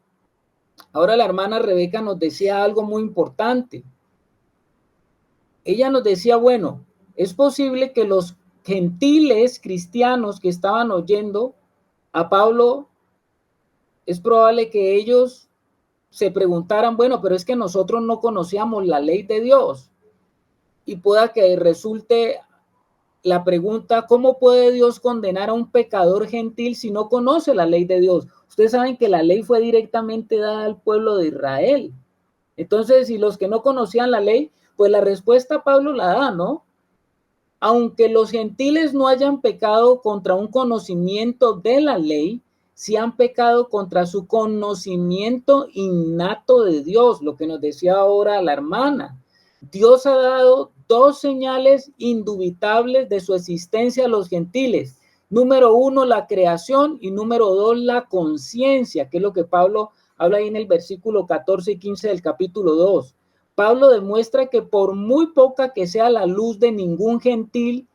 ahora la hermana Rebeca nos decía algo muy importante. Ella nos decía, bueno, es posible que los gentiles cristianos que estaban oyendo a Pablo, es probable que ellos se preguntaran, bueno, pero es que nosotros no conocíamos la ley de Dios. Y pueda que resulte la pregunta, ¿cómo puede Dios condenar a un pecador gentil si no conoce la ley de Dios? Ustedes saben que la ley fue directamente dada al pueblo de Israel. Entonces, si los que no conocían la ley, pues la respuesta Pablo la da, ¿no? Aunque los gentiles no hayan pecado contra un conocimiento de la ley, sí han pecado contra su conocimiento innato de Dios, lo que nos decía ahora la hermana. Dios ha dado dos señales indubitables de su existencia a los gentiles. Número uno, la creación, y número dos, la conciencia, que es lo que Pablo habla ahí en el versículo 14 y 15 del capítulo 2. Pablo demuestra que por muy poca que sea la luz de ningún gentil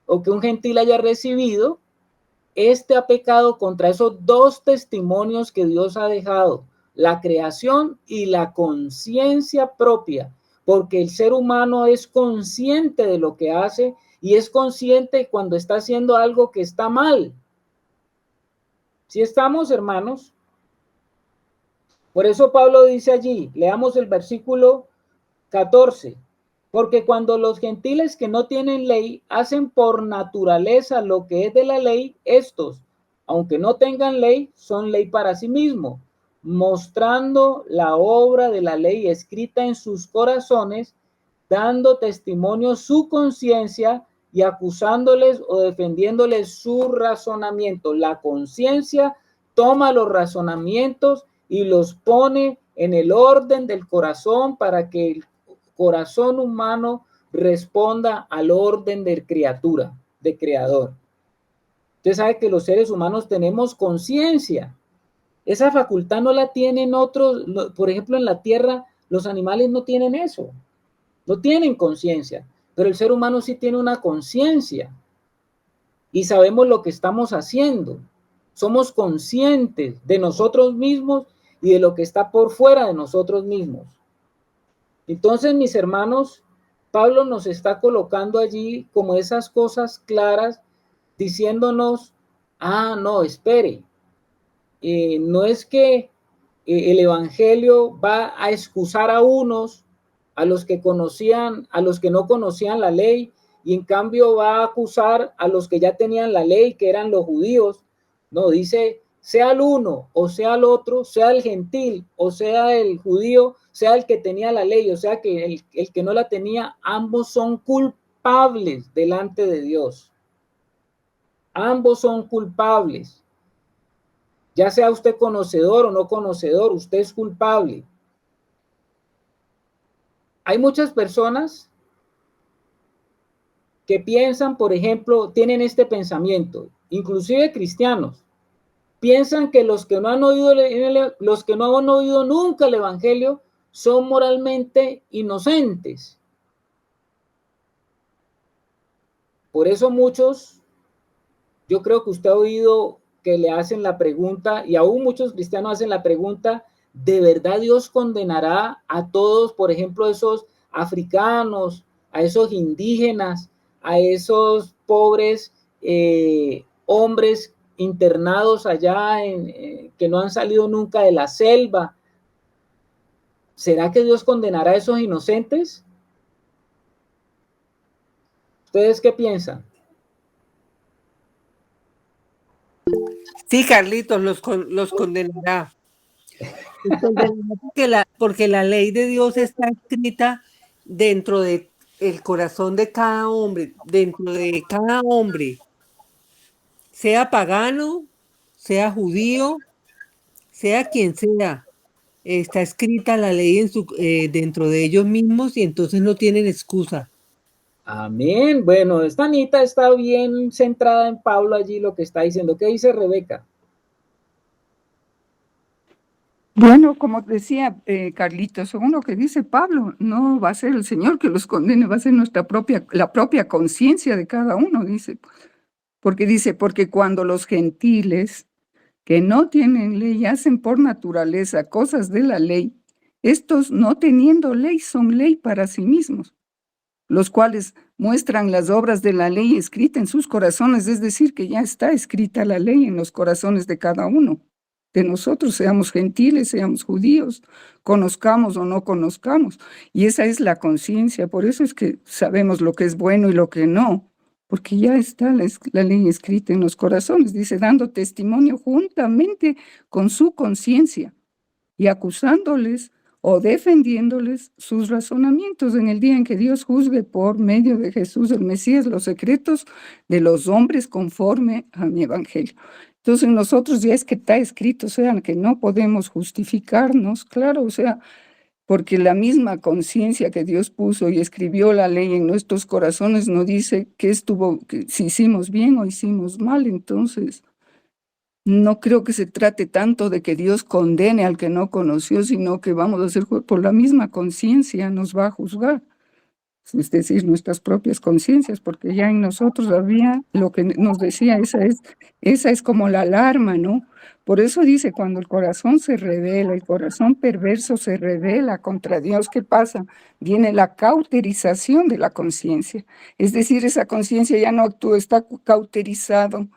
o que un gentil haya recibido, este ha pecado contra esos dos testimonios que Dios ha dejado, la creación y la conciencia propia, porque el ser humano es consciente de lo que hace y es consciente cuando está haciendo algo que está mal. ¿Sí estamos, hermanos? Por eso Pablo dice allí, leamos el versículo 14, porque cuando los gentiles que no tienen ley hacen por naturaleza lo que es de la ley, estos, aunque no tengan ley, son ley para sí mismos, mostrando la obra de la ley escrita en sus corazones, dando testimonio su conciencia y acusándoles o defendiéndoles su razonamiento. La conciencia toma los razonamientos y los pone en el orden del corazón para que el corazón humano responda al orden de criatura, de creador. Usted sabe que los seres humanos tenemos conciencia. Esa facultad no la tienen otros, por ejemplo, en la tierra los animales no tienen eso, no tienen conciencia, pero el ser humano sí tiene una conciencia y sabemos lo que estamos haciendo. somos conscientes de nosotros mismos y de lo que está por fuera de nosotros mismos. Entonces, mis hermanos, Pablo nos está colocando allí como esas cosas claras, diciéndonos, no, espere, no es que el evangelio va a excusar a unos, a los que conocían, a los que no conocían la ley, y en cambio va a acusar a los que ya tenían la ley, que eran los judíos. No, dice, sea el uno o sea el otro, sea el gentil o sea el judío, sea el que tenía la ley, o sea que el que no la tenía, ambos son culpables delante de Dios. Ambos son culpables. Ya sea usted conocedor o no conocedor, usted es culpable. Hay muchas personas que piensan, por ejemplo, tienen este pensamiento, inclusive cristianos, piensan que los que no han oído nunca el evangelio son moralmente inocentes. Por eso muchos, yo creo que usted ha oído que le hacen la pregunta, y aún muchos cristianos hacen la pregunta, ¿de verdad Dios condenará a todos, por ejemplo, esos africanos, a esos indígenas, a esos pobres hombres internados allá que no han salido nunca de la selva? ¿Será que Dios condenará a esos inocentes? ¿Ustedes qué piensan? Sí, Carlitos, los condenará. Los condenará porque la ley de Dios está escrita dentro del corazón de cada hombre, sea pagano, sea judío, sea quien sea. Está escrita la ley dentro de ellos mismos y entonces no tienen excusa. Amén. Bueno, esta Anita está bien centrada en Pablo allí, lo que está diciendo. ¿Qué dice Rebeca? Bueno, como decía Carlitos, según lo que dice Pablo, no va a ser el Señor que los condene, va a ser la propia conciencia de cada uno, dice. Porque cuando los gentiles que no tienen ley hacen por naturaleza cosas de la ley, estos no teniendo ley son ley para sí mismos, los cuales muestran las obras de la ley escrita en sus corazones, es decir, que ya está escrita la ley en los corazones de cada uno de nosotros, seamos gentiles, seamos judíos, conozcamos o no conozcamos. Y esa es la conciencia, por eso es que sabemos lo que es bueno y lo que no, porque ya está la ley escrita en los corazones, dice, dando testimonio juntamente con su conciencia y acusándoles o defendiéndoles sus razonamientos en el día en que Dios juzgue por medio de Jesús el Mesías los secretos de los hombres conforme a mi evangelio. Entonces nosotros ya es que está escrito, o sea, que no podemos justificarnos, claro, o sea, porque la misma conciencia que Dios puso y escribió la ley en nuestros corazones no dice que si hicimos bien o hicimos mal. Entonces no creo que se trate tanto de que Dios condene al que no conoció, sino que vamos a hacer por la misma conciencia, nos va a juzgar. Es decir, nuestras propias conciencias, porque ya en nosotros había lo que nos decía, esa es como la alarma, ¿no? Por eso dice, cuando el corazón se revela, el corazón perverso se revela contra Dios, ¿qué pasa? Viene la cauterización de la conciencia. Es decir, esa conciencia ya no actúa, está cauterizada,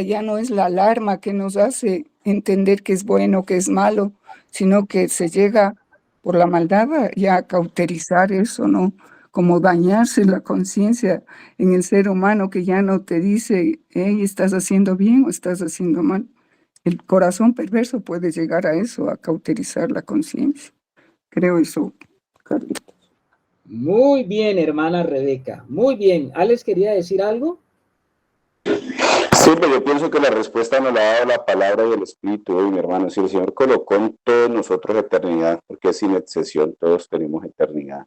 ya no es la alarma que nos hace entender que es bueno, que es malo, sino que se llega por la maldad ya cauterizar eso, ¿no? Como dañarse la conciencia en el ser humano que ya no te dice, hey, estás haciendo bien o estás haciendo mal. El corazón perverso puede llegar a eso, a cauterizar la conciencia. Creo eso, Carlitos. Muy bien, hermana Rebeca. Muy bien. ¿Alex quería decir algo? Sí, pero yo pienso que la respuesta nos la ha dado la palabra y el Espíritu hoy, mi hermano. Si el Señor colocó en todos nosotros eternidad, porque sin excepción todos tenemos eternidad.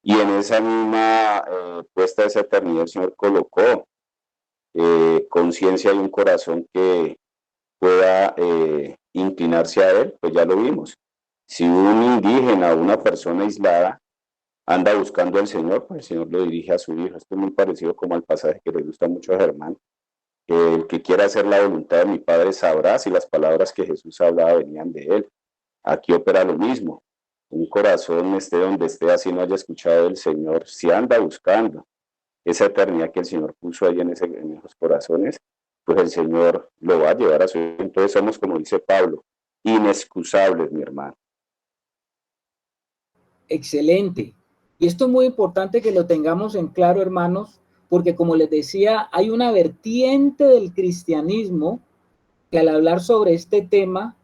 Y en esa misma puesta de esa eternidad, el Señor colocó conciencia y un corazón que pueda inclinarse a Él, pues ya lo vimos. Si un indígena o una persona aislada anda buscando al Señor, pues el Señor lo dirige a su hijo. Esto es muy parecido como al pasaje que le gusta mucho a Germán. El que quiera hacer la voluntad de mi Padre sabrá si las palabras que Jesús hablaba venían de él. Aquí opera lo mismo. Un corazón esté donde esté, así no haya escuchado del Señor, si anda buscando esa eternidad que el Señor puso ahí en esos corazones, pues el Señor lo va a llevar a su... Entonces somos, como dice Pablo, inexcusables, mi hermano. Excelente. Y esto es muy importante que lo tengamos en claro, hermanos, porque como les decía, hay una vertiente del cristianismo que al hablar sobre este tema,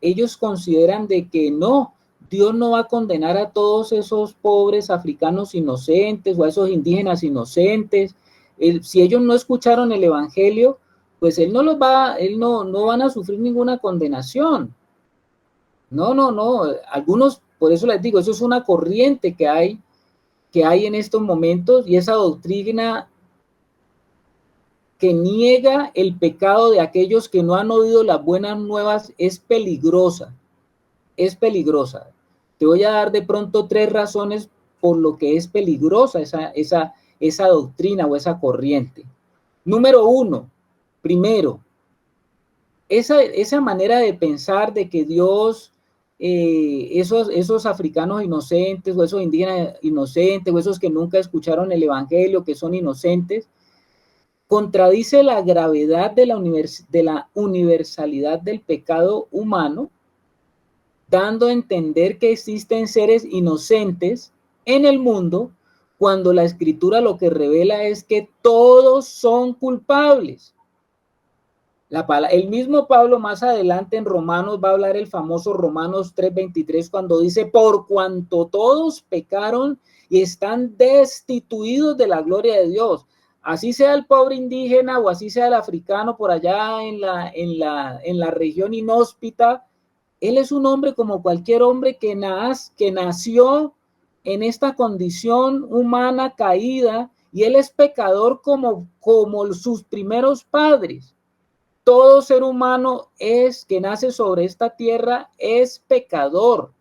ellos consideran de que no, Dios no va a condenar a todos esos pobres africanos inocentes o a esos indígenas inocentes. Si ellos no escucharon el evangelio, pues él no van a sufrir ninguna condenación. No. Algunos, por eso les digo, eso es una corriente que hay en estos momentos, y esa doctrina que niega el pecado de aquellos que no han oído las buenas nuevas es peligrosa. Es peligrosa. Te voy a dar de pronto 3 razones por lo que es peligrosa esa doctrina o esa corriente. Número 1, primero, esa manera de pensar de que Dios, esos africanos inocentes o esos indígenas inocentes o esos que nunca escucharon el evangelio, que son inocentes, contradice la gravedad de la universalidad del pecado humano, dando a entender que existen seres inocentes en el mundo, cuando la Escritura lo que revela es que todos son culpables. El mismo Pablo más adelante en Romanos va a hablar el famoso Romanos 3:23, cuando dice: por cuanto todos pecaron y están destituidos de la gloria de Dios. Así sea el pobre indígena o así sea el africano por allá en la región inhóspita, él es un hombre como cualquier hombre que nació en esta condición humana caída, y él es pecador como sus primeros padres. Todo ser humano que nace sobre esta tierra es pecador,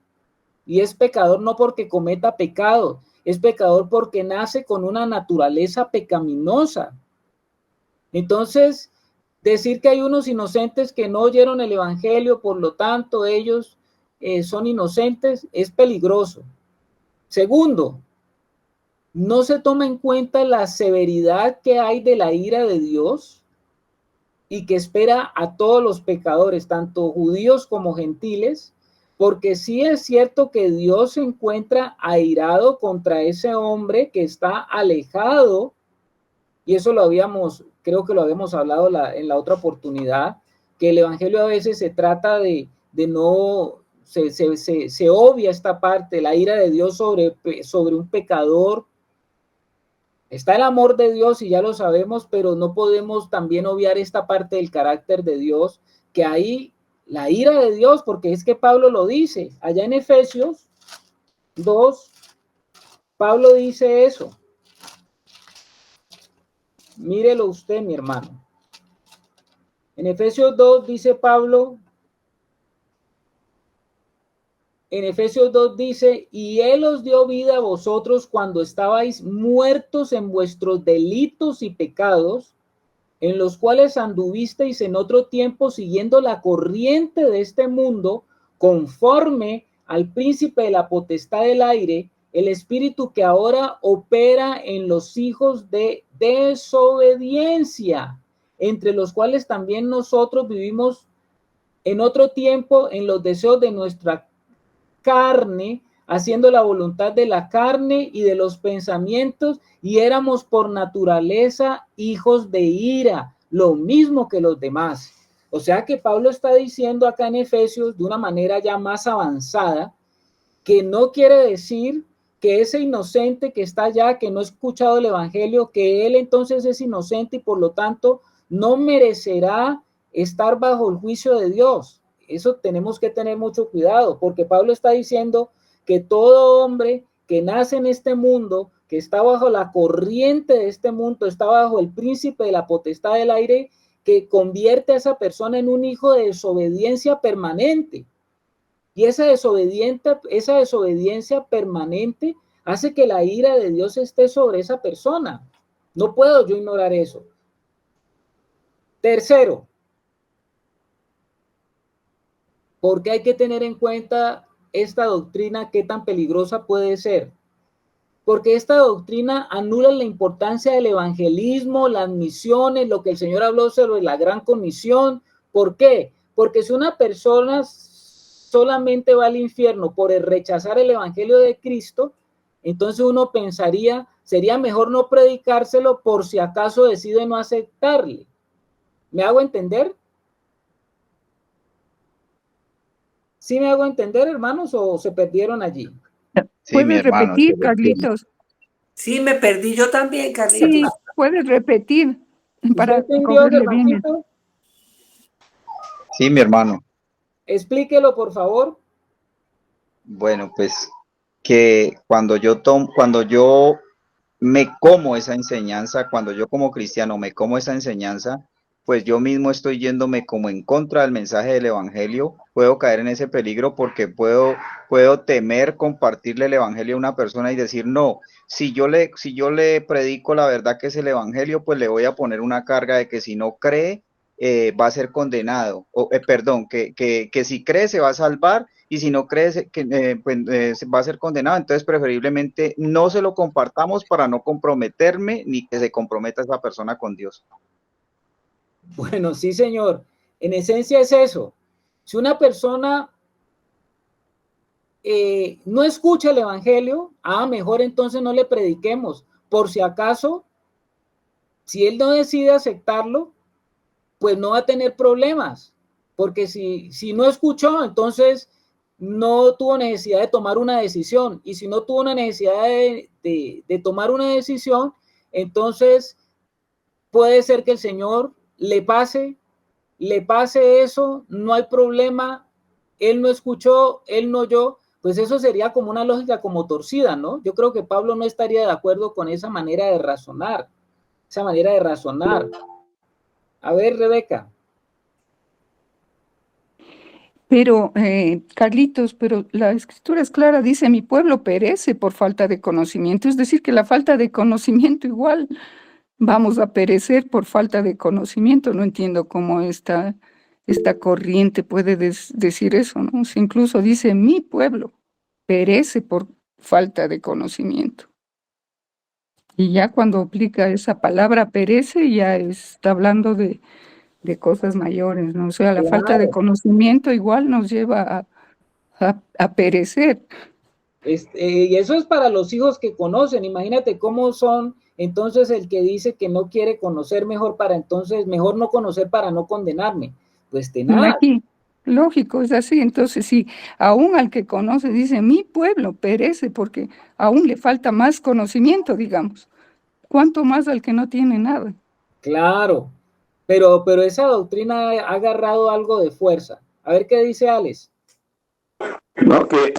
y es pecador no porque cometa pecado, es pecador porque nace con una naturaleza pecaminosa. Entonces, decir que hay unos inocentes que no oyeron el evangelio, por lo tanto ellos son inocentes, es peligroso. Segundo, no se toma en cuenta la severidad que hay de la ira de Dios y que espera a todos los pecadores, tanto judíos como gentiles, porque sí es cierto que Dios se encuentra airado contra ese hombre que está alejado, y eso creo que lo habíamos hablado en la otra oportunidad, que el evangelio a veces se trata de no, se obvia esta parte, la ira de Dios sobre un pecador. Está el amor de Dios y ya lo sabemos, pero no podemos también obviar esta parte del carácter de Dios, que hay la ira de Dios, porque es que Pablo lo dice. Allá en Efesios 2, Pablo dice eso. Mírelo usted, mi hermano. En Efesios 2 dice Pablo, en Efesios 2 dice: y Él os dio vida a vosotros cuando estabais muertos en vuestros delitos y pecados, en los cuales anduvisteis en otro tiempo siguiendo la corriente de este mundo, conforme al príncipe de la potestad del aire, el espíritu que ahora opera en los hijos de desobediencia, entre los cuales también nosotros vivimos en otro tiempo en los deseos de nuestra carne, haciendo la voluntad de la carne y de los pensamientos, y éramos por naturaleza hijos de ira, lo mismo que los demás. O sea que Pablo está diciendo acá en Efesios, de una manera ya más avanzada, que no quiere decir que ese inocente que está allá, que no ha escuchado el evangelio, que él entonces es inocente y por lo tanto no merecerá estar bajo el juicio de Dios. Eso tenemos que tener mucho cuidado, porque Pablo está diciendo que todo hombre que nace en este mundo, que está bajo la corriente de este mundo, está bajo el príncipe de la potestad del aire, que convierte a esa persona en un hijo de desobediencia permanente. Y esa desobediencia permanente hace que la ira de Dios esté sobre esa persona. No puedo yo ignorar eso. Tercero, porque hay que tener en cuenta esta doctrina, qué tan peligrosa puede ser. Porque esta doctrina anula la importancia del evangelismo, las misiones, lo que el Señor habló sobre la gran comisión. ¿Por qué? Porque si una persona solamente va al infierno por rechazar el evangelio de Cristo, entonces uno pensaría, sería mejor no predicárselo por si acaso decide no aceptarle. ¿Me hago entender? ¿Sí me hago entender, hermanos, o se perdieron allí? Sí, mi ¿Puedes hermano, repetir, te lo entiendo. Carlitos? Sí, me perdí yo también, Carlitos. Sí, puedes repetir ¿Usted para entendió, cogerle bien. Germancito? Sí, mi hermano. Explíquelo, por favor. Bueno, pues que cuando yo me como esa enseñanza, cuando yo como cristiano me como esa enseñanza, pues yo mismo estoy yéndome como en contra del mensaje del evangelio, puedo caer en ese peligro porque puedo temer compartirle el evangelio a una persona y decir, no, si yo le predico la verdad que es el evangelio, pues le voy a poner una carga de que si no cree, va a ser condenado, perdón, que si cree se va a salvar y si no cree va a ser condenado, entonces preferiblemente no se lo compartamos para no comprometerme ni que se comprometa esa persona con Dios. Bueno, sí, señor. En esencia es eso. Si una persona no escucha el evangelio, mejor entonces no le prediquemos. Por si acaso, si él no decide aceptarlo, pues no va a tener problemas. Porque si no escuchó, entonces no tuvo necesidad de tomar una decisión. Y si no tuvo una necesidad de tomar una decisión, entonces puede ser que el Señor le pase eso, no hay problema, él no escuchó, él no oyó, pues eso sería como una lógica como torcida, ¿no? Yo creo que Pablo no estaría de acuerdo con esa manera de razonar, A ver, Rebeca. Pero, Carlitos, pero la escritura es clara, dice, mi pueblo perece por falta de conocimiento. Es decir, que la falta de conocimiento igual vamos a perecer por falta de conocimiento. No entiendo cómo esta corriente puede decir eso, ¿no? Si incluso dice, mi pueblo perece por falta de conocimiento. Y ya cuando aplica esa palabra perece, ya está hablando de cosas mayores, ¿no? O sea, la falta de conocimiento igual nos lleva a perecer. Y eso es para los hijos que conocen. Imagínate cómo son entonces el que dice que no quiere conocer mejor mejor no conocer para no condenarme. Pues tenaz. Aquí, lógico, es así. Entonces, si aún al que conoce dice, mi pueblo perece porque aún le falta más conocimiento, digamos. ¿Cuánto más al que no tiene nada? Claro, pero esa doctrina ha agarrado algo de fuerza. A ver qué dice Alex. No, que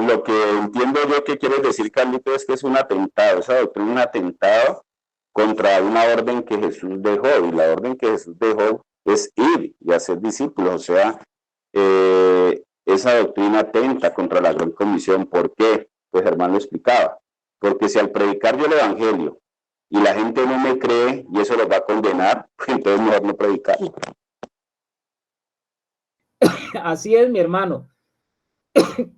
lo que entiendo yo que quieres decir, Carlito, es que es un atentado, esa doctrina es un atentado contra una orden que Jesús dejó, y la orden que Jesús dejó es ir y hacer discípulos, o sea, esa doctrina atenta contra la gran comisión. ¿Por qué? Pues Germán lo explicaba, porque si al predicar yo el evangelio y la gente no me cree y eso los va a condenar, pues entonces mejor no predicar. Así es, mi hermano.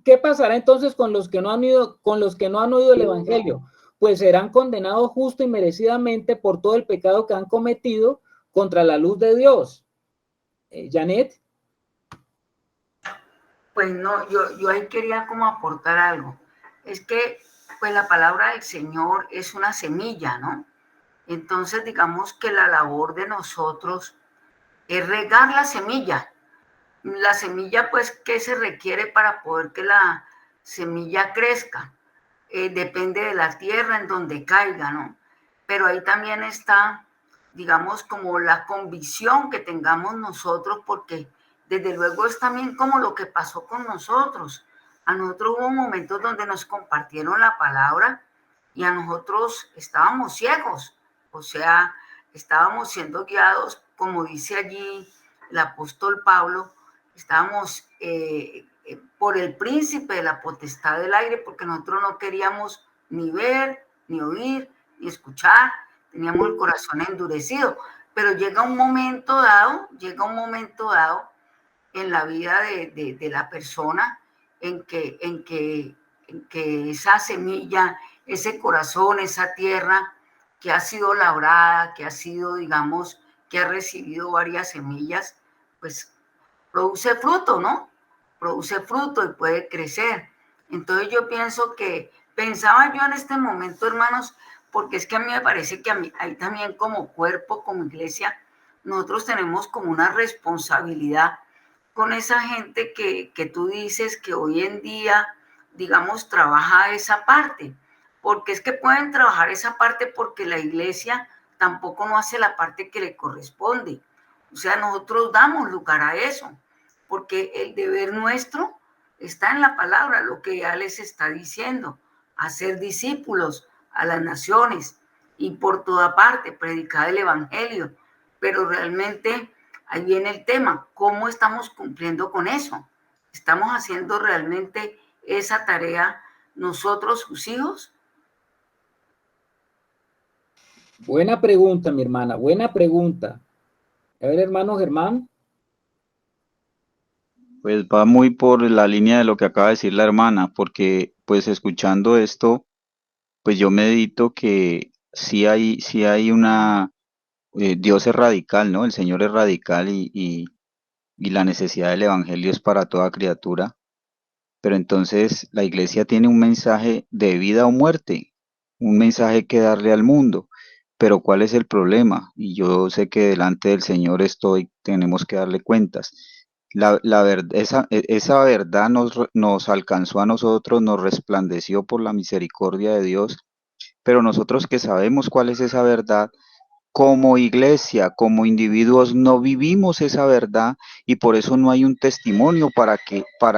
¿Qué pasará entonces con los que no han oído el evangelio? Pues serán condenados justo y merecidamente por todo el pecado que han cometido contra la luz de Dios. Janet. Pues no, yo ahí quería como aportar algo. Es que pues la palabra del Señor es una semilla, ¿no? Entonces digamos que la labor de nosotros es regar la semilla. La semilla, pues, ¿qué se requiere para poder que la semilla crezca? Depende de la tierra en donde caiga, ¿no? Pero ahí también está, digamos, como la convicción que tengamos nosotros, porque desde luego es también como lo que pasó con nosotros. A nosotros hubo momentos donde nos compartieron la palabra y a nosotros estábamos ciegos, o sea, estábamos siendo guiados, como dice allí el apóstol Pablo, estábamos por el príncipe de la potestad del aire, porque nosotros no queríamos ni ver, ni oír, ni escuchar, teníamos el corazón endurecido. pero llega un momento dado en la vida de la persona en que esa semilla, ese corazón, esa tierra que ha sido labrada, que ha sido, digamos, que ha recibido varias semillas, pues produce fruto, ¿no? Produce fruto y puede crecer. Entonces yo pensaba yo en este momento, hermanos, porque es que a mí me parece que ahí también como cuerpo, como iglesia, nosotros tenemos como una responsabilidad con esa gente que tú dices que hoy en día, digamos, trabaja esa parte, porque es que pueden trabajar esa parte porque la iglesia tampoco no hace la parte que le corresponde. O sea, nosotros damos lugar a eso, porque el deber nuestro está en la palabra, lo que ya les está diciendo, hacer discípulos a las naciones y por toda parte predicar el evangelio, pero realmente ahí viene el tema, ¿cómo estamos cumpliendo con eso? ¿Estamos haciendo realmente esa tarea nosotros, sus hijos? Buena pregunta, mi hermana, buena pregunta. A ver, hermano Germán. Pues va muy por la línea de lo que acaba de decir la hermana, porque pues escuchando esto, pues yo medito que sí hay una, Dios es radical, ¿no? El Señor es radical y la necesidad del Evangelio es para toda criatura, pero entonces la iglesia tiene un mensaje de vida o muerte, un mensaje que darle al mundo. Pero ¿cuál es el problema? Y yo sé que delante del Señor tenemos que darle cuentas. Esa verdad nos alcanzó a nosotros, nos resplandeció por la misericordia de Dios, pero nosotros que sabemos cuál es esa verdad, como iglesia, como individuos, no vivimos esa verdad y por eso no hay un testimonio para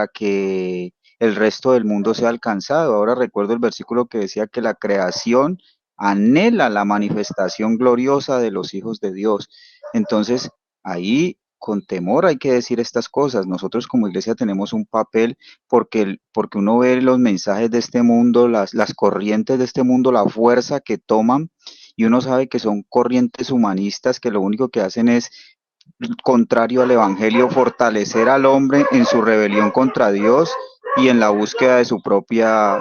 que el resto del mundo sea alcanzado. Ahora recuerdo el versículo que decía que la creación anhela la manifestación gloriosa de los hijos de Dios. Entonces, ahí con temor hay que decir estas cosas. Nosotros como iglesia tenemos un papel porque uno ve los mensajes de este mundo, las corrientes de este mundo, la fuerza que toman y uno sabe que son corrientes humanistas que lo único que hacen es, contrario al Evangelio, fortalecer al hombre en su rebelión contra Dios y en la búsqueda de su propia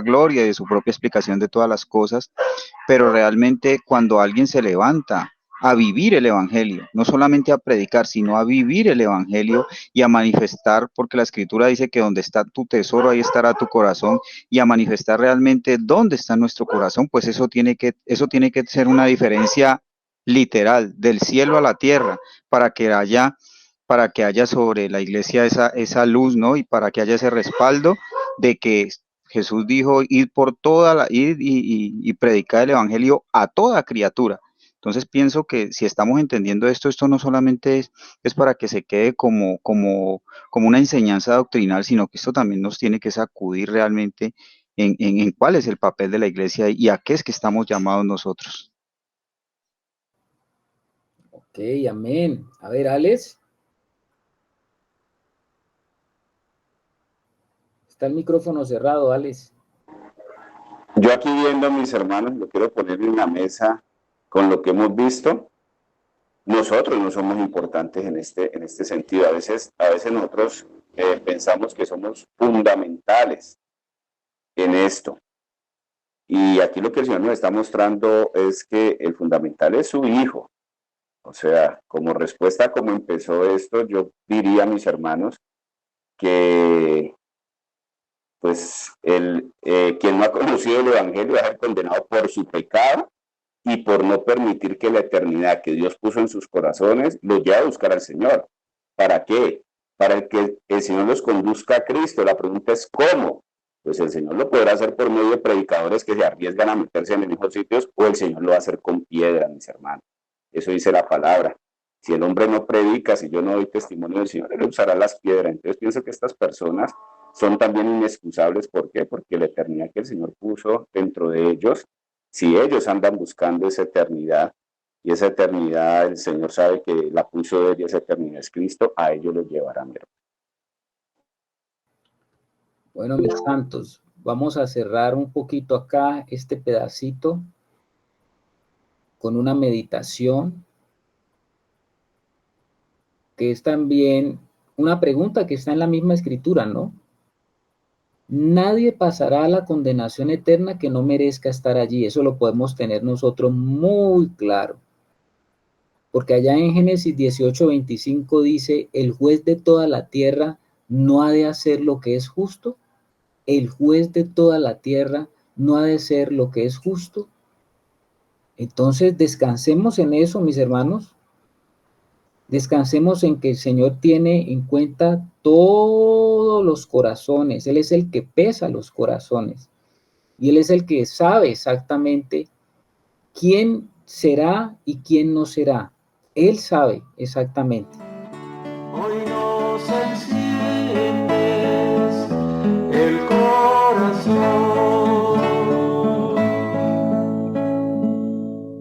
gloria y de su propia explicación de todas las cosas. Pero realmente cuando alguien se levanta a vivir el Evangelio, no solamente a predicar, sino a vivir el Evangelio y a manifestar, porque la Escritura dice que donde está tu tesoro, ahí estará tu corazón, y a manifestar realmente dónde está nuestro corazón, pues eso tiene que ser una diferencia literal, del cielo a la tierra, para que haya sobre la iglesia esa luz, ¿no? Y para que haya ese respaldo de que Jesús dijo, ir y predicar el evangelio a toda criatura. Entonces pienso que si estamos entendiendo esto no solamente es para que se quede como una enseñanza doctrinal, sino que esto también nos tiene que sacudir realmente en cuál es el papel de la iglesia y a qué es que estamos llamados nosotros. Ok, amén. A ver, Alex. Está el micrófono cerrado, Alex. Yo aquí viendo a mis hermanos, lo quiero poner en la mesa con lo que hemos visto. Nosotros no somos importantes en este sentido. A veces nosotros pensamos que somos fundamentales en esto. Y aquí lo que el Señor nos está mostrando es que el fundamental es su Hijo. O sea, como respuesta a cómo empezó esto, yo diría a mis hermanos que pues quien no ha conocido el Evangelio va a ser condenado por su pecado y por no permitir que la eternidad que Dios puso en sus corazones los lleve a buscar al Señor. ¿Para qué? Para que el Señor los conduzca a Cristo. La pregunta es ¿cómo? Pues el Señor lo podrá hacer por medio de predicadores que se arriesgan a meterse en esos sitios, o el Señor lo va a hacer con piedra, mis hermanos. Eso dice la palabra. Si el hombre no predica, si yo no doy testimonio del Señor, él usará las piedras. Entonces pienso que estas personas son también inexcusables. ¿Por qué? Porque la eternidad que el Señor puso dentro de ellos, si ellos andan buscando esa eternidad, y esa eternidad el Señor sabe que la puso de ellos, esa eternidad es Cristo, a ellos los llevará, mi hermano. Bueno, mis santos, vamos a cerrar un poquito acá este pedacito con una meditación que es también una pregunta que está en la misma escritura, ¿no? Nadie pasará a la condenación eterna que no merezca estar allí. Eso lo podemos tener nosotros muy claro. Porque allá en Génesis 18:25 dice, el juez de toda la tierra no ha de hacer lo que es justo. El juez de toda la tierra no ha de ser lo que es justo. Entonces descansemos en eso, mis hermanos. Descansemos en que el Señor tiene en cuenta todos los corazones. Él es el que pesa los corazones. Y Él es el que sabe exactamente quién será y quién no será. Él sabe exactamente.